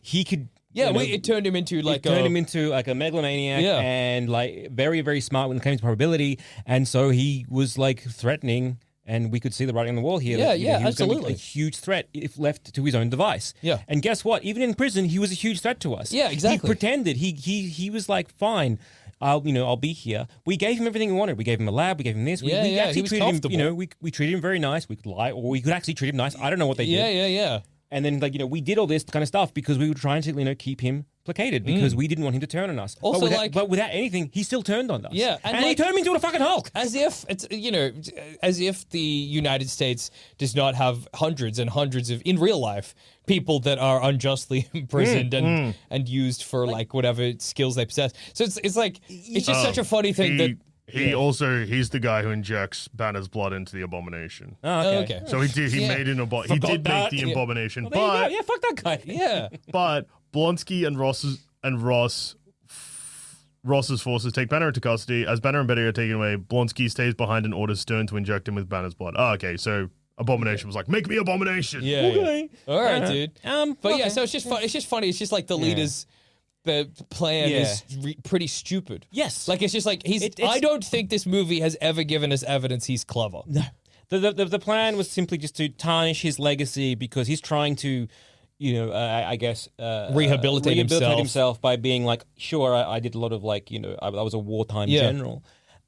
he could. Yeah, you know, it turned him into like it turned him into like a megalomaniac Yeah. and like very, very smart when it came to probability. And so he was like threatening, and we could see the writing on the wall here. Yeah, that, yeah, he was gonna be absolutely. a huge threat if left to his own device. Yeah. And guess what? Even in prison, he was a huge threat to us. Yeah, exactly. He pretended. He was like, fine. I'll be here. We gave him everything he wanted. We gave him a lab. We gave him this. We he actually was treated him. comfortable. We treated him very nice. We could lie, or we could actually treat him nice. I don't know what they did. Yeah. And then, we did all this kind of stuff because we were trying to, keep him placated because we didn't want him to turn on us. Also, but without anything, he still turned on us. Yeah, and he turned me into a fucking Hulk. As if it's as if the United States does not have hundreds and hundreds of in real life people that are unjustly imprisoned and used for like whatever skills they possess. So it's like it's just such a funny thing that. He's the guy who injects Banner's blood into the abomination. Oh, Okay. So he did made an he Forgot did make that. the abomination, Well, there you but go. Yeah, fuck that guy. Yeah. but Blonsky and Ross's forces take Banner into custody. As Banner and Betty are taken away, Blonsky stays behind and orders Stern to inject him with Banner's blood. Oh, okay, so Abomination was like, make me Abomination. Yeah. Okay. All right, dude. But yeah, okay. so it's just fun. It's just funny. It's just like the leader's the plan is pretty stupid. Yes. Like it's just like I don't think this movie has ever given us evidence he's clever. No. The plan was simply just to tarnish his legacy because he's trying to, I guess Rehabilitate himself by being like, sure, I did a lot of I was a wartime general.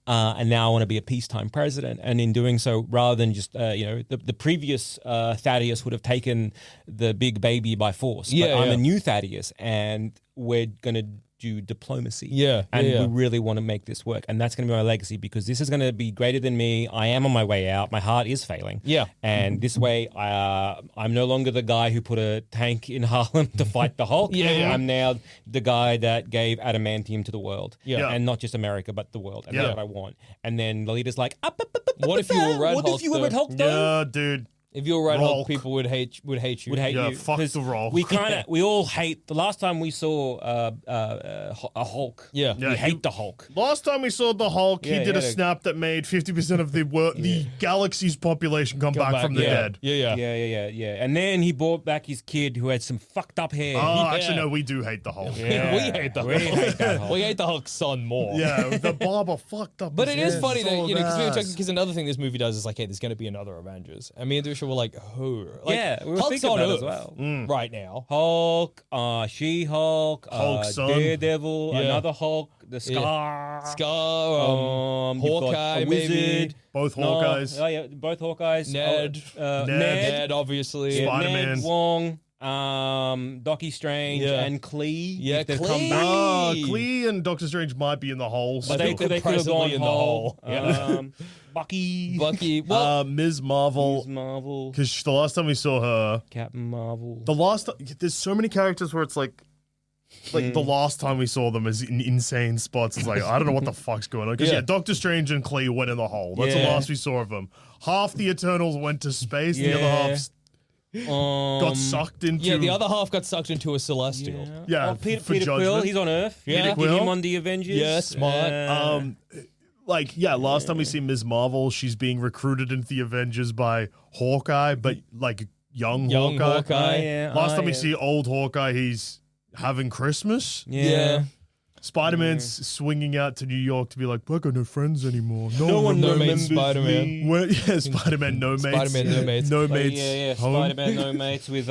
And now I want to be a peacetime president. And in doing so, rather than just, the previous Thaddeus would have taken the big baby by force. But I'm a new Thaddeus, and we're going to do diplomacy. And we really want to make this work. And that's going to be my legacy because this is going to be greater than me. I am on my way out. My heart is failing. Yeah. And this way, I'm no longer the guy who put a tank in Harlem to fight the Hulk. I'm now the guy that gave adamantium to the world. And not just America, but the world. And that's what I want. And then the leader's like, what if you were Red Hulk? What if you were Red Hulk, though? Yeah, dude. If you were Red Hulk, Hulk. people would hate you. Would hate Yeah, you. fuck 'cause the Hulk. we all hate. The last time we saw a Hulk, Yeah. we hate the Hulk. Last time we saw the Hulk, he Yeah, did yeah, a snap that made 50% of the galaxy's population come back from the dead. Yeah. Yeah. And then he brought back his kid who had some fucked up hair. Oh, actually, no, we do hate the Hulk. Yeah. We hate the We Hulk. hate that Hulk. We hate the Hulk's son more. Yeah, the barber fucked up. But his it is head funny so that, because we were talking, bad. because another thing this movie does is like, hey, there's going to be another Avengers. And me and Dusha were like, who? Like, Yeah, we were Hulk's thinking on that Earth as well. right now. Hulk, She-Hulk, Hulk's son. Daredevil, Yeah. another Hulk, the Scar, Scar, you've got Hawkeye, a wizard, maybe. Both No, Hawkeyes. Oh yeah, both Hawkeyes. Ned. Ned. Obviously. Yeah, Spider-Man. Ned, Wong, Doctor Strange, Yeah. and Klee. Yeah, if they've Klee. come back. Klee and Doctor Strange might be in the hole. But they could They could have presently gone in the whole. hole. Bucky, Well, Ms. Marvel. Ms. Marvel, Because the last time we saw her, Captain Marvel. there's so many characters where it's like the last time we saw them is in insane spots. It's like, I don't know what the fuck's going on. Because Doctor Strange and Klee went in the hole. That's the Yeah. last we saw of them. Half the Eternals went to space. The other half got sucked into. yeah, the other half got sucked into a Celestial. Yeah, Peter for Quill, Judgment. he's on Earth. Yeah. Get Quill. him on the Avengers. Yeah, smart. Last time we see Ms. Marvel, she's being recruited into the Avengers by Hawkeye, but like young Hawkeye. Hawkeye. Last time we see old Hawkeye, he's having Christmas. Yeah. Spider-Man's swinging out to New York to be like, I got no friends anymore. No one remembers Spider-Man. me. Well, yeah, Spider-Man, no mates. Spider-Man, no mates. No Like, mates. yeah, home. Spider-Man, no mates with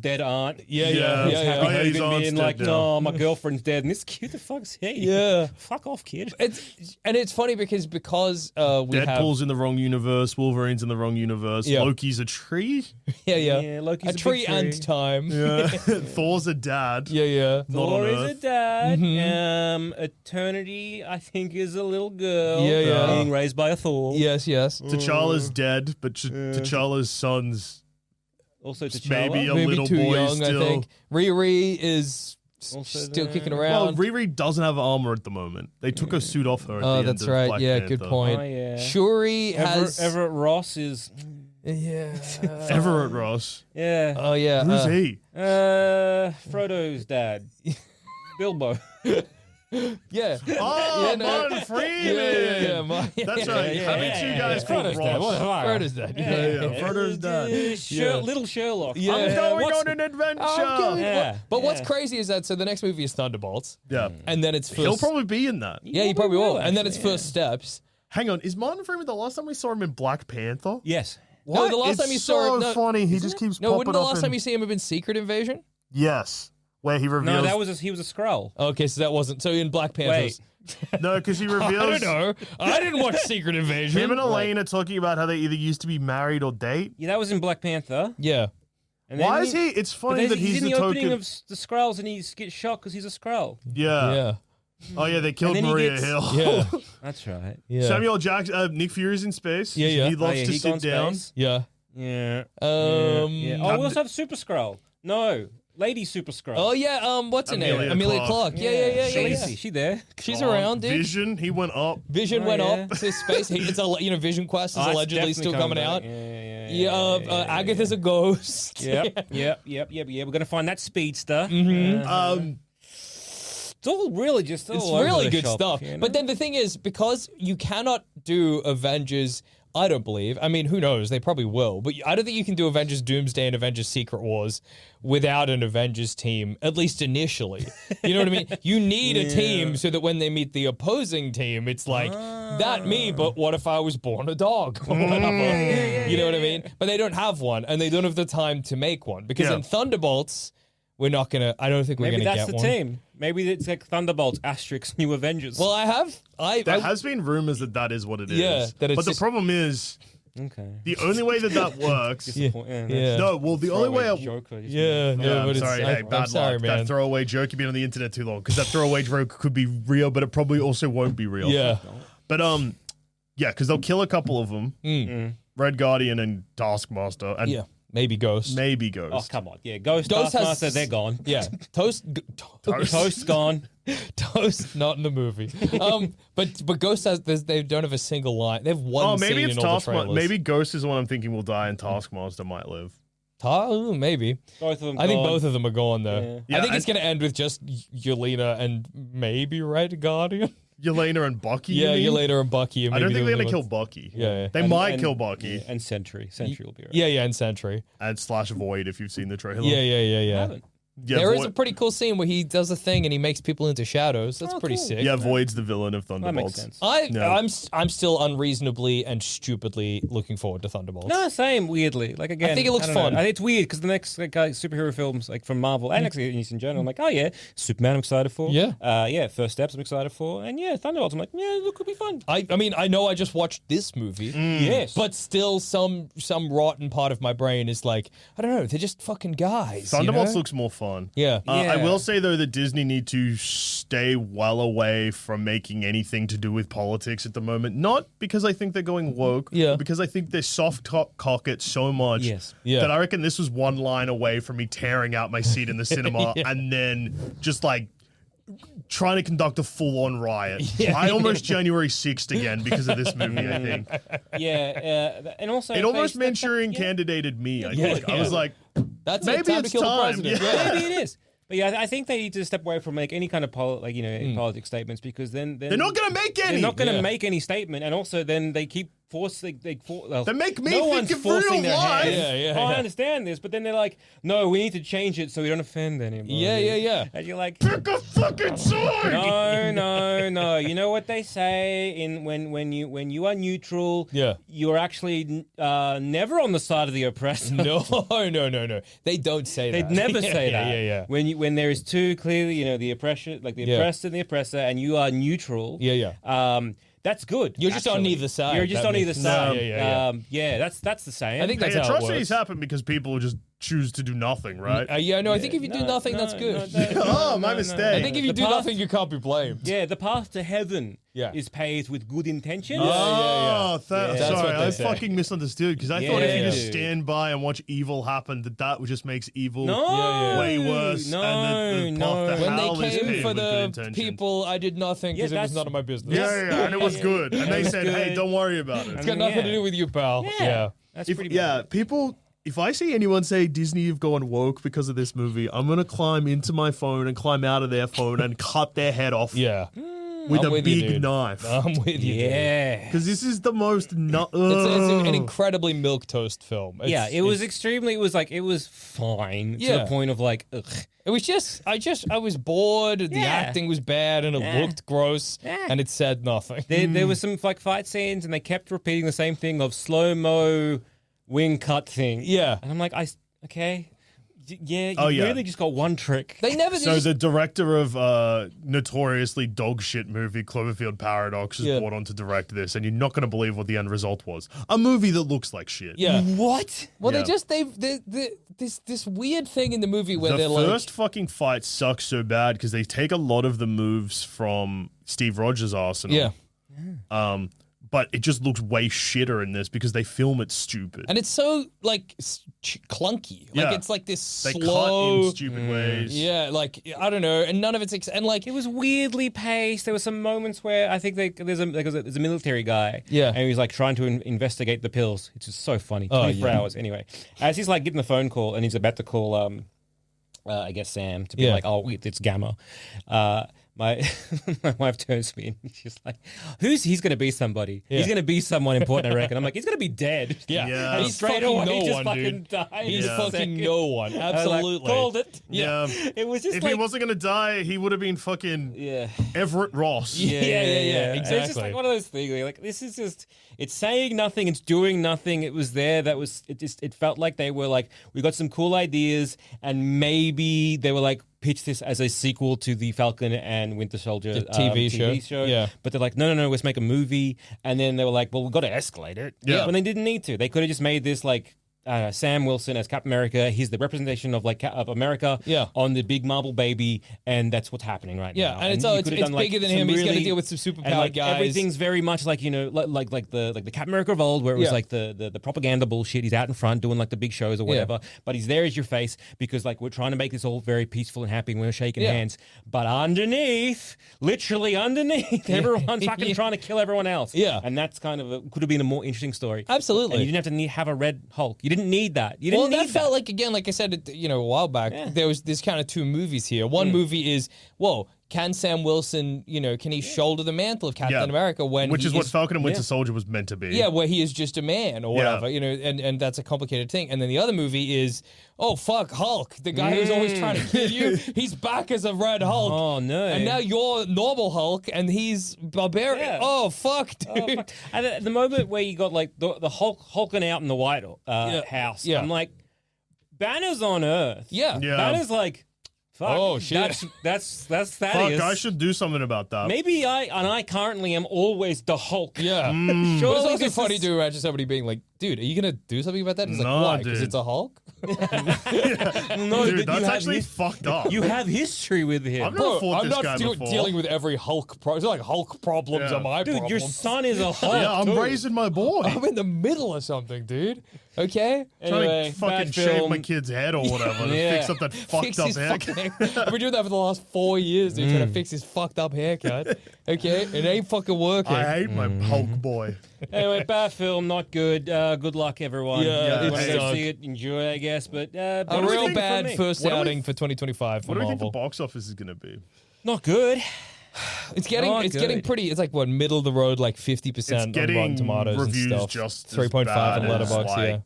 dead aunt. Yeah. Oh, yeah, his Hogan aunt's being dead like, now. no, my girlfriend's dead, and this kid, the fuck's he? Yeah. Fuck off, kid. It's funny because we Deadpool's in the wrong universe. Wolverine's in the wrong universe. Yeah. Loki's a tree. Yeah, Loki's a tree big and time. Yeah. Thor's a dad. Yeah. Not on Thor is a Earth. dad. Mm-hmm. Eternity, I think, is a little girl. Yeah. Being raised by a Thor. Yes. T'Challa's dead, but T'Challa's son's Also T'Challa. maybe a Maybe little too boy young, still. I think. Riri is Also still there. kicking Well, around. Riri doesn't have armor at the moment. They took her suit off her. At the Oh, end that's of right. Black Yeah, Panther. good point. Oh, yeah. Shuri has... Everett Ross is. Yeah. Everett Ross. Yeah. Oh, yeah. Who's he? Frodo's dad. Bilbo. Yeah. Oh, Yeah, no. Martin Freeman. That's right. yeah, Having yeah, two yeah, guys yeah. called Frodo's dad. What the Ross. fuck? Frodo's dad. Yeah. Frodo's dad. Yeah. Little Sherlock. Yeah. I'm going what's- on an adventure. Yeah. But what's yeah. crazy is that, so the next movie is Thunderbolts. Yeah. And then it's first... He'll probably be in that. Yeah, he probably will. And then actually, it's First Steps. Hang on. Is Martin Freeman the last time we saw him in Black Panther? Yes. No, the last It's time you saw so him... No, funny. He just keeps no, popping wouldn't the up last in- time you see him have been Secret Invasion? Yes. Where he reveals... No, that was he was a Skrull. Okay, so that wasn't... So in Black Panther... Wait. No, because he I reveals... don't know. I didn't watch Secret Invasion. Him and Elaine are talking about how they either used to be married or date. Yeah, that was in Black Panther. Yeah. And Why then is he... It's but funny then that he's in the the opening token... of the Skrulls and he gets shot because he's a Skrull. Yeah. Yeah. Oh, yeah, they killed And then he Maria gets- Hill. Yeah. That's right. Yeah. Samuel Jackson... Nick Fury's in space. Yeah. He Oh, loves yeah, to he sit gone down. space. Yeah. Yeah. Yeah. Oh, we also have Super Skrull. No, Lady Super Skrull. Oh, yeah. What's her name? Amelia Amelia Clarke. Clark. Yeah. Is she there? She's around, dude. Vision, he went up. Vision Oh, went yeah. up to space. Vision Quest is Oh, it's allegedly definitely still coming back. out. Yeah. Agatha's a ghost. Yep. We're gonna find that speedster. It's all really just. It's all over really the good shop, stuff. you know? But then the thing is, because you cannot do Avengers, I don't believe. I mean, who knows? They probably will. But I don't think you can do Avengers Doomsday and Avengers Secret Wars without an Avengers team, at least initially. You know what I mean? You need a team so that when they meet the opposing team, it's like, that me, but what if I was born a dog? Or whatever. You know what I mean? But they don't have one, and they don't have the time to make one. Because in Thunderbolts, we're not going to, I don't think we're maybe going to that's get the one. team. Maybe it's like Thunderbolts, Asterisk, New Avengers. Well, There has been rumors that is what it is. Yeah, that it's but the just- problem is, okay. the only way that works... Yeah. No, well, the only way... Yeah, no, I'm but sorry, it's, hey, bad sorry, luck. man. That throwaway joke, you've been on the internet too long, because that throwaway joke could be real, but it probably also won't be real. Yeah. But, yeah, because they'll kill a couple of them. Red Guardian and Taskmaster. And Yeah, maybe Ghost. maybe Oh, Ghost. come on. Yeah, Ghost Ghost has- Taskmaster, they're gone. Yeah, Toast. Toast's gone. Toast, not in the movie. But Ghost has. They don't have a single line. They have one. Oh, maybe scene it's in all the Taskmaster. trailers. Maybe Ghost is the one I'm thinking will die and Taskmaster might live. Maybe. Both of them I think gone. both of them are gone though. Yeah. I think Yeah, it's going to end with just Yelena and maybe Red Guardian. Yelena and Bucky, Yeah, you mean? Yelena and Bucky. And I don't maybe think they're the going to other kill ones. Bucky. Yeah. They might kill Bucky. Yeah, and Sentry. Sentry will be right. Yeah, and Sentry. And slash Void if you've seen the trailer. Yeah. haven't. Yeah, There is Void, a pretty cool scene where he does a thing and he makes people into shadows. That's Oh, pretty cool. sick. yeah, Void's the villain of That makes Thunderbolts. sense. Yeah. I'm still unreasonably and stupidly looking forward to Thunderbolts. No, same. Weirdly, like again, I think it looks don't know. fun. I think it's weird because the next superhero films, like from Marvel and actually in general, I'm like, oh yeah, Superman, I'm excited for. Yeah. First Steps, I'm excited for, and yeah, Thunderbolts, I'm like, yeah, look, could be fun. I mean, I know I just watched this movie. Yes, But still, some rotten part of my brain is like, I don't know, they're just fucking guys. Thunderbolts you know? looks more fun. Yeah. I Yeah. will say, though, that Disney need to stay well away from making anything to do with politics at the moment. Not because I think they're going woke, Yeah. but because I think they soft-cock it so much Yes. Yeah. that I reckon this was one line away from me tearing out my seat in the cinema and then just, like, trying to conduct a full-on riot. I almost January 6th again because of this movie, I think. and also It almost face- Manchurian yeah. candidated me, I Yeah, think. I yeah. was like, That's maybe it. Time it's to kill time. the president. Yeah. Maybe it is. But yeah, I think they need to step away from like any kind of politics statements because then they're not going to make any. They're not going to Yeah. make any statement, and also then they keep They make me no think one's of forcing real their life. hand. Yeah. I understand this, but then they're like, no, we need to change it so we don't offend anybody. Yeah. And you're like, Pick a fucking side. no. You know what they say when you are neutral, you're actually never on the side of the oppressor. No. They don't say that. They'd never say that. Yeah. When there is two clearly, the oppression, like the oppressed and the oppressor, and you are neutral. That's good. You're just on either side. You're just on either side. Yeah. That's the same. I think that's how it atrocities works. happen because people just choose to do nothing, right? I think if you do nothing, that's good. My mistake. I think if you do nothing, you can't be blamed. Yeah, the path to heaven is paved with good intentions. That's Sorry, what they I say. fucking misunderstood because I thought if you just dude. stand by and watch evil happen, that just makes evil No. way worse. No, and the path to When hell they is came paved for with good the intentions. people, I did nothing because it was none of my business. Yeah, and it was good. And they said, hey, good. don't worry about it. It's got nothing to do with you, pal. Yeah. That's pretty bad. People. If I see anyone say Disney you've gone woke because of this movie, I'm gonna climb into my phone and climb out of their phone and cut their head off. Yeah. With I'm a with you, big dude. knife. I'm with you. dude. Yeah. Because this is the most. It's an incredibly milquetoast film. It was fine to Yeah. the point of like, ugh. It was just, I was bored. The acting was bad, and it looked gross, and it said nothing. There was some like fight scenes, and they kept repeating the same thing of slow-mo wing cut thing. Yeah. And I'm like, okay. You Oh, yeah. really just got one trick. They never. So the director of notoriously dog shit movie Cloverfield Paradox is brought on to direct this, and you're not going to believe what the end result was. A movie that looks like shit. Yeah. What? Well, Yeah. this weird thing in the movie where The they're first fucking fight sucks so bad because they take a lot of the moves from Steve Rogers' Arsenal. Yeah. But it just looks way shitter in this because they film it stupid. And it's so like clunky. Like Yeah. it's like this They slow. cut in stupid ways. Yeah, like I don't know, and none of it's and like It was weirdly paced. There were some moments where I think there's a military guy. Yeah. And he's like trying to investigate the pills. It's just so funny. 24 hours. Anyway, as he's like getting the phone call and he's about to call, I guess Sam to be like, oh, it's Gamma. My wife turns to me and she's like, he's going to be somebody. Yeah. He's going to be someone important, I reckon. I'm like, he's going to be dead. Yeah. Yeah. And He's straight fucking away, no he just one, fucking dude. died. He's in a fucking second. no one. I was like, Absolutely. called it. Yeah. It was just If like... he wasn't going to die, he would have been fucking Everett Ross. Yeah. Exactly. It's just like one of those things. Like this is just, it's saying nothing, it's doing nothing. It was there. It felt like they were like, we got some cool ideas, and maybe they were like, pitch this as a sequel to the Falcon and Winter Soldier TV show. Yeah. But they're like, no, let's make a movie. And then they were like, well, we've got to escalate it. Yeah. When they didn't need to. They could have just made this like, Sam Wilson as Captain America. He's the representation of like of America on the big marble baby, and that's what's happening right now. Yeah, and you it's could have done, like, bigger than some him. He's got to really- deal with some superpowered and like guys. everything's very much like like the Captain America of old, where it was like the propaganda bullshit. He's out in front doing like the big shows or whatever, but he's there as your face because like we're trying to make this all very peaceful and happy. And we're shaking hands, but underneath, literally underneath, everyone's fucking trying to kill everyone else. Yeah, and that's kind of could have been a more interesting story. Absolutely, and you didn't have to have a red Hulk. You didn't need that. You didn't well, need that felt like, again, like I said, a while back, there was this kind of two movies here. One movie is, whoa, can Sam Wilson, can he shoulder the mantle of Captain America which is what Falcon and Winter Soldier was meant to be. Yeah, where he is just a man or whatever, and that's a complicated thing. And then the other movie is, oh, fuck, Hulk, the guy who's always trying to kill you, he's back as a red Hulk. Oh, no. And now you're normal Hulk, and he's barbarian. Yeah. Oh, fuck, dude. Oh, fuck. And at the moment where you got like the Hulk hulking out in the White House, I'm like, Banner's on Earth. Yeah. Banner's like, fuck. Oh, shit. That's Fuck, Thaddeus. I should do something about that. Maybe I currently am always the Hulk. Yeah. Surely But it's also this funny is- to imagine somebody being like, dude, are you going to do something about that? He's like, No, why? Because dude. it's a Hulk? No, Dude, but that's you have actually fucked up. You have history with him. I've never fought I'm this not guy before. dealing with every Hulk problem. It's not like Hulk problems Yeah. are my Dude, problems. your son is a Hulk. Yeah, I'm too. raising my boy. I'm in the middle of something, dude. Okay? Anyway, Trying to fucking bad shave film. my kid's head or whatever to Yeah. fix up that Fix fucked up his haircut. fucking- I've been doing that for the last 4 years, dude, trying to fix his fucked up haircut. Okay? It ain't fucking working. I hate my Hulk boy. Anyway, bad film, not good. Good luck, everyone. Yeah, If you want to it go sucked. see it, enjoy, I guess. But a do we real think bad from me? first What do we- outing for 2025 for What do we think the Marvel. box office is going to be? Not good. It's getting pretty. It's like what, middle of the road, like 50% on Rotten Tomatoes reviews and stuff. Just 3.5 on Letterboxd.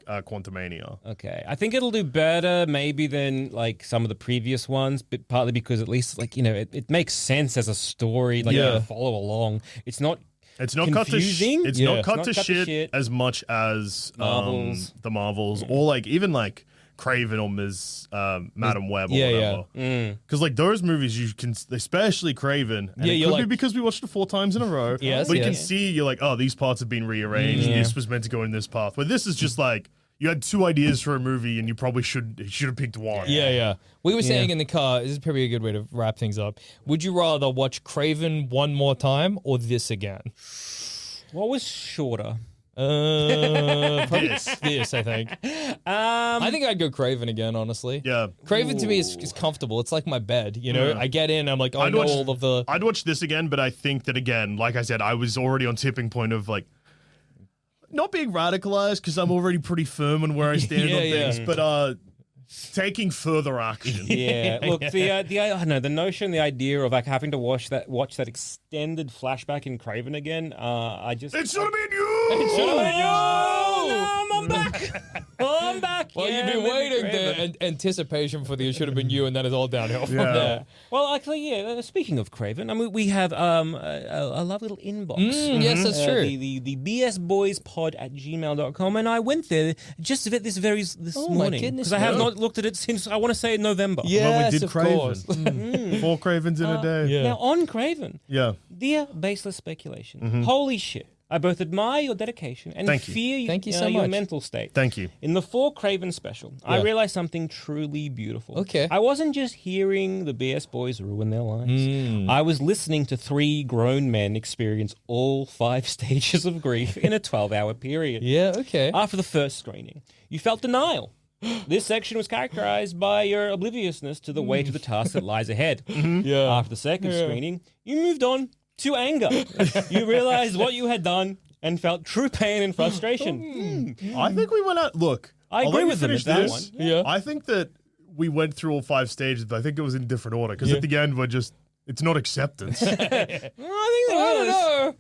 Quantumania. Okay, I think it'll do better maybe than like some of the previous ones, but partly because at least like it makes sense as a story, like you can follow along. It's not confusing. It's not cut to shit as much as Marvels. The Marvels, or like even like Craven or Madam Web or whatever. Because like those movies, you can, especially Craven, and it could be because we watched it 4 times in a row. But you can see, you're like, oh, these parts have been rearranged. This was meant to go in this path. But this is just like, you had 2 ideas for a movie, and you probably should have picked one. Yeah. We were saying in the car, this is probably a good way to wrap things up. Would you rather watch Craven one more time or this again? What was shorter? This, I think. I think I'd go Craven again, honestly. Yeah. Craven to me is comfortable. It's like my bed, you know? I get in, I'm like, oh, I know all of the... I'd watch this again, but I think that, again, like I said, I was already on tipping point of, like, not being radicalized, because I'm already pretty firm on where I stand on things, but taking further action. Yeah, look, the notion, the idea of like having to watch that extended flashback in Craven again, It should have been you! It should have been you! I'm back! I'm back! Well, you've been waiting there, anticipation for the It Should Have Been You, and then it's all downhill from there. Well, actually, speaking of Craven, I mean, we have a lovely little inbox. Yes, that's true. The bsboyspod@gmail.com, and I went there just this morning because I have not looked at it since, I want to say, November. Yes, we did of Craven. course. 4 Cravens in a day. Yeah. Now, on Craven, Yeah. dear Baseless Speculation, holy shit. I both admire your dedication and fear your mental state. Thank you. In the 4 Craven special, I realized something truly beautiful. Okay. I wasn't just hearing the BS boys ruin their lives. I was listening to 3 grown men experience all 5 stages of grief in a 12-hour period. Yeah, okay. After the first screening, you felt denial. This section was characterized by your obliviousness to the weight of the task that lies ahead. Yeah. After the second screening, you moved on to anger. You realized what you had done and felt true pain and frustration. I think we went out. Look, I agree with them with that one. Yeah. I think that we went through all 5 stages, but I think it was in different order because at the end it's not acceptance. I don't know.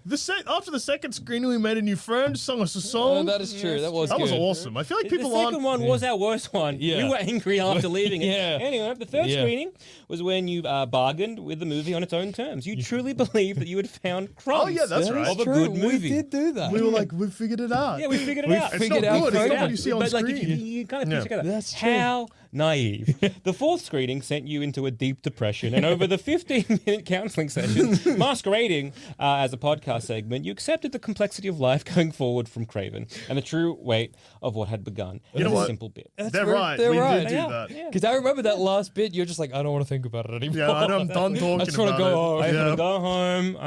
After the second screening, we made a new friend, sung us a song. That is true. That was was awesome. I feel like people The second one was our worst one. Yeah. We were angry after leaving it. Yeah. Anyway, the third screening was when you bargained with the movie on its own terms. You truly believed that you had found crumbs Oh, yeah, that's right. of a good movie. We did do that. We were like, we figured it out. Yeah, we figured it out. It's not good. It's not what you see on But like, screen. you kind of piece together. That's true. How naive. The 4th screening sent you into a deep depression, and over the 15-minute counseling session, masquerading as a podcast segment, you accepted the complexity of life going forward from Craven and the true weight of what had begun. You know a what? simple bit. They're right. We did do that. Because I remember that last bit, you're just like, I don't want to think about it anymore. Yeah, I'm done talking I just want to about go home. I want to go home.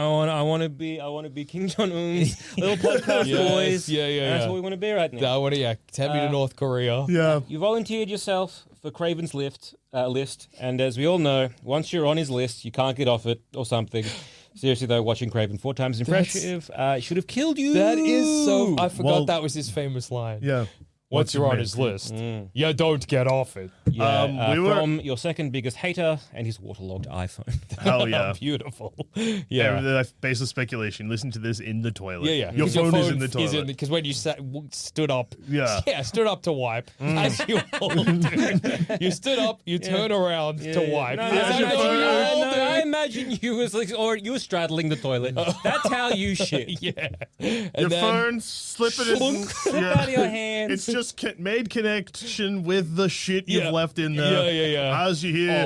I want to be King Jong Un's little podcast boys. Yeah. That's what we want to be right now. I want to, take me to North Korea. Yeah. You volunteered yourself for Craven's list, and as we all know, once you're on his list, you can't get off it or something. Seriously though, watching Craven 4 times impressive should have killed you. That is so... I forgot that was his famous line. Yeah. Once you're on his list, you don't get off it. Yeah, we were from your second biggest hater and his waterlogged iPhone. Hell yeah. Beautiful. Yeah. Baseless speculation. Listen to this in the toilet. Yeah. Your phone is in the toilet. Because when you stood up, Yeah. Stood up to wipe, as you all do. You stood up, you turn around to wipe. I imagine you was like, or you were straddling the toilet. That's how you shit. Yeah. Your phone, slip it in. Slip out of your hands. It's just made connection with the shit you've left in there. Yeah. As you hear.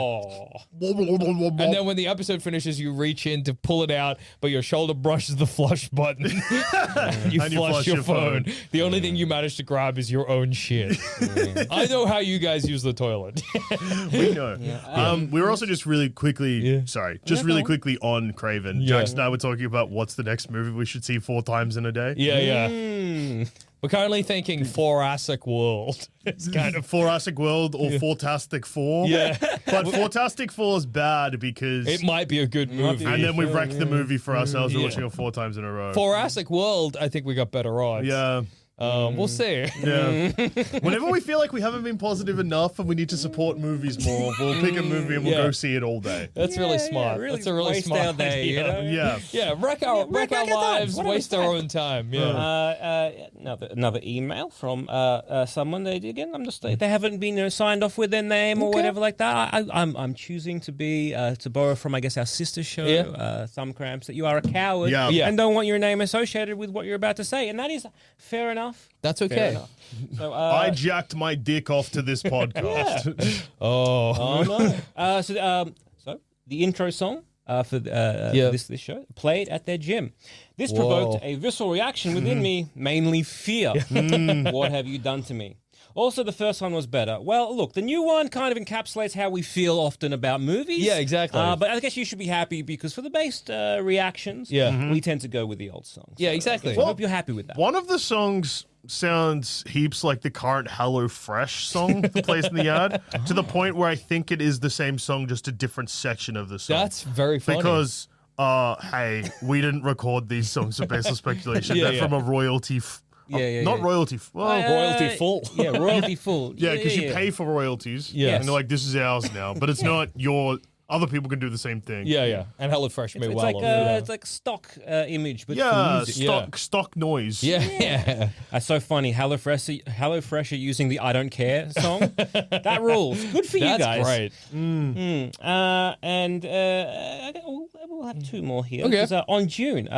And then when the episode finishes, you reach in to pull it out, but your shoulder brushes the flush button. you flush your phone. The only thing you manage to grab is your own shit. I know how you guys use the toilet. We know. We were also just really quickly, really quickly on Craven. Jax and I were talking about what's the next movie we should see 4 times in a day. Yeah. We're currently thinking Forassic World. It's kind of Forassic World or Fantastic Four. Yeah. But Fantastic Four is bad because it might be a good movie. And then we wrecked the movie for ourselves. We're watching it 4 times in a row. Forassic World, I think we got better odds. Yeah. We'll see. Yeah. Whenever we feel like we haven't been positive enough and we need to support movies more, we'll pick a movie and we'll go see it all day. That's really smart. really That's a really waste smart our day, you know? Yeah. Yeah, wreck our lives, What a waste our mistake. own time. Yeah. Another email from someone. They haven't been signed off with their name or whatever like that. I'm choosing to be to borrow from I guess our sister show, Thumb Cramps, that you are a coward and don't want your name associated with what you're about to say, and that is fair enough. That's okay. Fair enough. So, I jacked my dick off to this podcast. Oh no. So the intro song for this show played at their gym. This provoked a visceral reaction within me, mainly fear. What have you done to me? Also, the first one was better. Well, look, the new one kind of encapsulates how we feel often about movies. Yeah, exactly. But I guess you should be happy because for the based reactions, we tend to go with the old songs. Yeah, exactly. So I hope you're happy with that. One of the songs sounds heaps like the current Hello Fresh song that plays in the ad, to the point where I think it is the same song, just a different section of the song. That's very funny. Because, hey, we didn't record these songs for Baseless Speculation. They're from a royalty... Not royalty. royalty full. Yeah, royalty full. Yeah, because you pay for royalties. Yes. And they're like, this is ours now. But it's not your... Other people can do the same thing. Yeah. And HelloFresh may It's well. it's like stock image, but for music. Stock noise. Yeah. That's so funny. HelloFresh are using the "I Don't Care" song. That rules. Good for you guys. That's great. We'll have two more here. Okay. 'Cause, on June,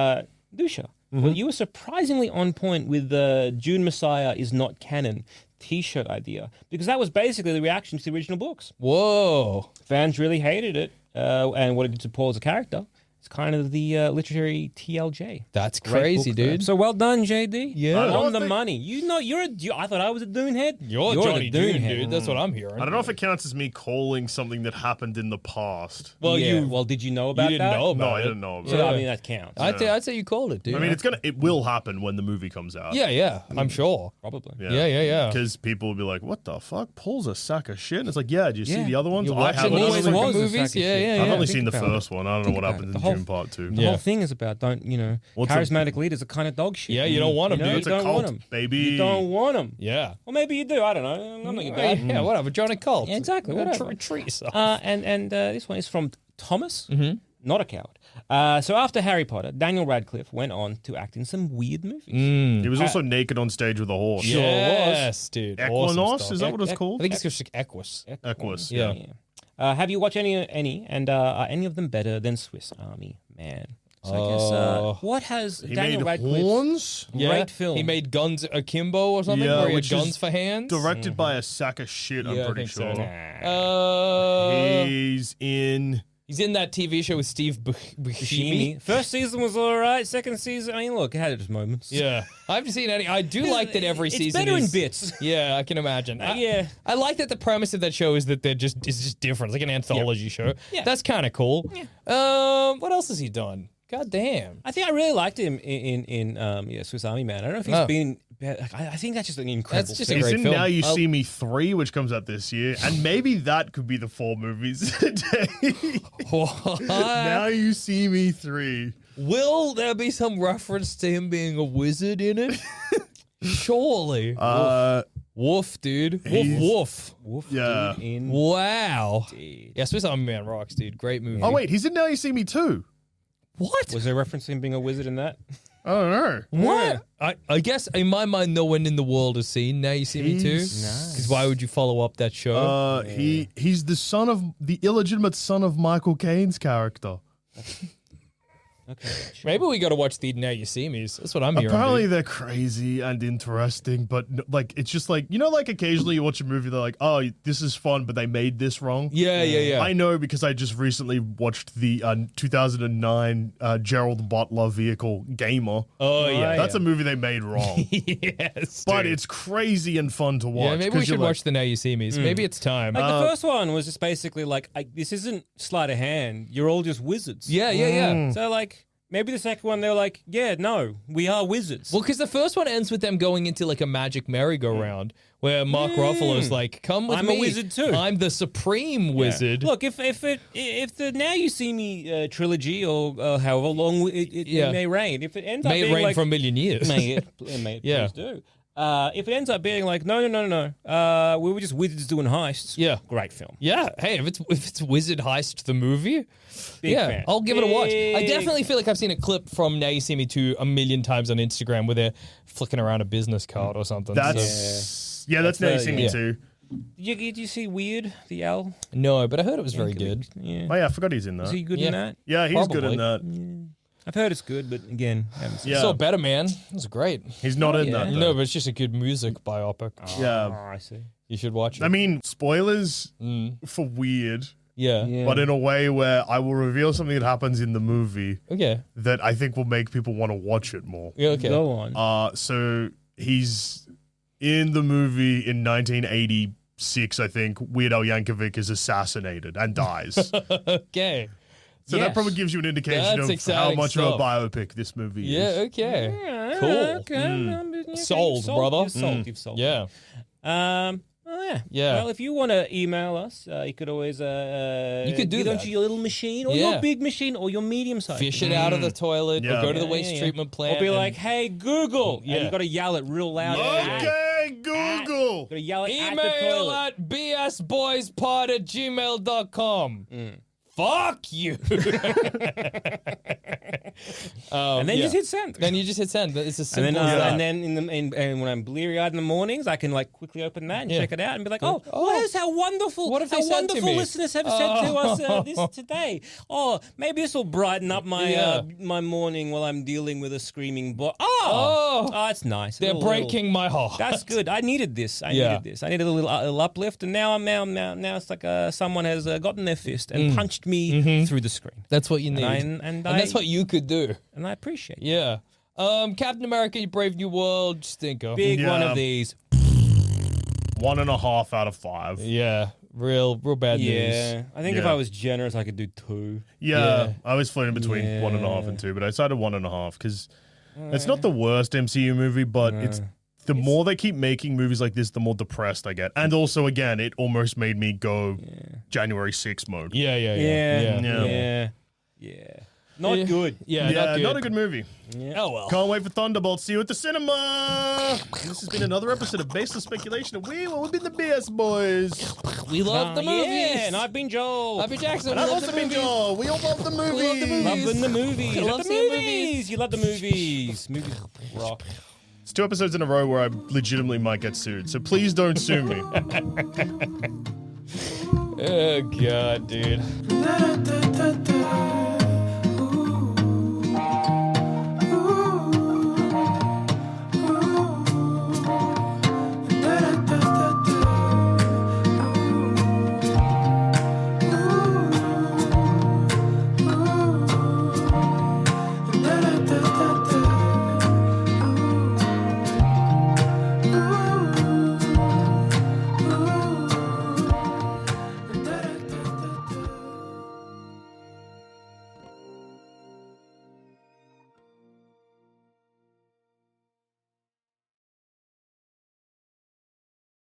Lucia, well, you were surprisingly on point with the June Messiah is not canon T-shirt idea, because that was basically the reaction to the original books. Whoa. Fans really hated it, and what it did to Paul as a character. It's kind of the literary TLJ. That's Great crazy, book there. dude. So well done, JD. Yeah. On the money. You know, I thought I was a Dune head. You're Johnny the Dune, head. dude. That's what I'm hearing. I don't know if it counts as me calling something that happened in the past. Well, Well, did you know about you didn't that? know about No, I it. didn't know about So, it. I mean, that counts. I'd say you called it, dude. I mean, it will happen when the movie comes out. Yeah, I'm sure. Probably. Yeah. Because people will be like, what the fuck? Paul's a sack of shit. And it's like, yeah, do you see the other ones? You're I watching haven't. these always fucking was a movies? sack of shit. Yeah. I've only Think seen the about first one. I don't know what about happened it. in The whole- June Part 2. The whole thing is about charismatic leaders are kind of dog shit. Yeah, you don't want them, You know, dude. It's you a don't cult, want them. baby. You don't want them. Yeah. Or maybe you do. I don't know. I'm not Yeah, whatever. Johnny Colt. Yeah, exactly, whatever. Treat yourself. And this one is from Thomas, not a coward. So after Harry Potter, Daniel Radcliffe went on to act in some weird movies. He was also naked on stage with a horse. Sure yes, dude. Awesome Equinox? stuff. Is that what it's I called? think it's just like Equus. Equus, Yeah. Have you watched any, and are any of them better than Swiss Army Man? So I guess, what has He Daniel made Radcliffe? horns? Great film. He made Guns Akimbo or something, Yeah, where he had which guns is for hands. Directed by a sack of shit, Yeah, I'm I pretty think so. sure. He's in... He's in that TV show with Steve Buscemi. First season was all right. Second season, I mean, look, it had its moments. Yeah, I haven't seen any. I do like that every It's season better is in bits. Yeah, I can imagine. Yeah. I like that the premise of that show is that it's just different. It's like an anthology show. Yeah. That's kind of cool. What else has he done? God damn. I think I really liked him in Swiss Army Man. I don't know if he's been. I think that's just an incredible. That's just a film. He's great in film. Now You See Me 3, which comes out this year. And maybe that could be the 4 movies a day. Now You See Me 3. Will there be some reference to him being a wizard in it? Surely. Woof, dude. Woof. Wolf, Yeah. dude, in Wow. Indeed. Yeah, Swiss Army Man rocks, dude. Great movie. Oh, wait, he's in Now You See Me 2. What? Was there a reference to him being a wizard in that? I don't know. What? I guess in my mind, no one in the world has seen Now You See Me Too. Because why would you follow up that show? He's the illegitimate son of Michael Caine's character. Okay. Maybe we got to watch the Now You See Me's. That's what I'm hearing. Apparently dude. they're crazy and interesting, but like it's just like like occasionally you watch a movie, they're like, oh, this is fun, but they made this wrong. Yeah. I know because I just recently watched the 2009 Gerald Butler vehicle Gamer. Oh yeah, That's a movie they made wrong. yes, But dude. it's crazy and fun to watch. Yeah, maybe we 'cause should you're like, watch the Now You See Me's. Maybe it's time. Like the first one was just basically like, this isn't sleight of hand. You're all just wizards. yeah. So like, maybe the second one, they were like, yeah, no, we are wizards. Well, because the first one ends with them going into like a magic merry-go-round where Mark Ruffalo's like, "Come with I'm me. a wizard too." I'm the supreme wizard." Look, if the Now You See Me trilogy or however long it may reign, if it ends up May it being rain like, for a million years. may it Yeah. please do. If it ends up being like, no, we were just wizards doing heists. Yeah. Great film. Yeah. Hey, if it's Wizard Heist the movie, Big fan. I'll give it a watch. I definitely feel like I've seen a clip from Now You See Me 2 a million times on Instagram where they're flicking around a business card or something. That's that's Now You See Me too. Did you see Weird, the owl? No, but I heard it was very good. Yeah. Oh yeah, I forgot he's in that. Is he good in that? Yeah, he's good in Probably. that. I've heard it's good, but again, I haven't seen Yeah. I saw Better Man. It was great. He's not in that. Though. No, but it's just a good music biopic. Yeah. Oh, I see. You should watch it. I mean, spoilers for Weird, yeah. but in a way where I will reveal something that happens in the movie Okay. that I think will make people want to watch it more. Yeah, okay. Go on. So he's in the movie in 1986, I think. Weird Al Yankovic is assassanated and dies. Okay. So that probably gives you an indication That's of how exciting much stuff. of a biopic this movie is. Yeah, okay. Yeah, Cool. Okay. Sold, brother. You've sold. Yeah. Oh, yeah. Yeah. Well, if you want to email us, you could always You could do get that. onto your little machine or Yeah. your big machine or your medium size. Fish it out of the toilet Yeah. or go to the Yeah, waste yeah. treatment plant. Or be and- like, hey, Google. Yeah. And you got to yell it real loud. Okay, Google. Got to yell it at the email toilet. at bsboyspod@gmail.com. Fuck you. And then just hit send. Then you just hit send. It's as simple And then, as that. and then and when I'm bleary-eyed in the mornings, I can like quickly open that and check it out and be like, oh, how wonderful! What have how they said to wonderful me? listeners have said to us this today. Oh, maybe this will brighten up my my morning while I'm dealing with a screaming boy. Oh, that's nice. They're breaking my heart. That's good. I needed this. I needed a little uplift, and now it's like someone has gotten their fist and punched me through the screen. That's what you need. And that's what you could do. And I appreciate it. Yeah. Captain America, Brave New World, stinker. Big one of these. 1.5 out of 5. Yeah. Real bad news. Yeah. I think if Yeah. I was generous, I could do 2. Yeah, I was floating between Yeah. 1.5 and 2, but I decided 1.5 because it's not the worst MCU movie, but it's the more they keep making movies like this, the more depressed I get. And also, again, it almost made me go January 6 mode. Yeah. Not good. Yeah, Yeah, not not good. a good movie. Oh, well. Can't wait for Thunderbolt. See you at the cinema. This has been another episode of Baseless Speculation. We've been the BS boys. We love the movies. Yeah, and I've been Joel. I've been Jackson. And We I've love also the been movies. Joel. We all love the movies. love the movies. Loving the movies. I You love love the seeing movies. You love the movies. Movies rock. It's 2 episodes in a row where I legitimately might get sued, so please don't sue me. Oh, God, dude.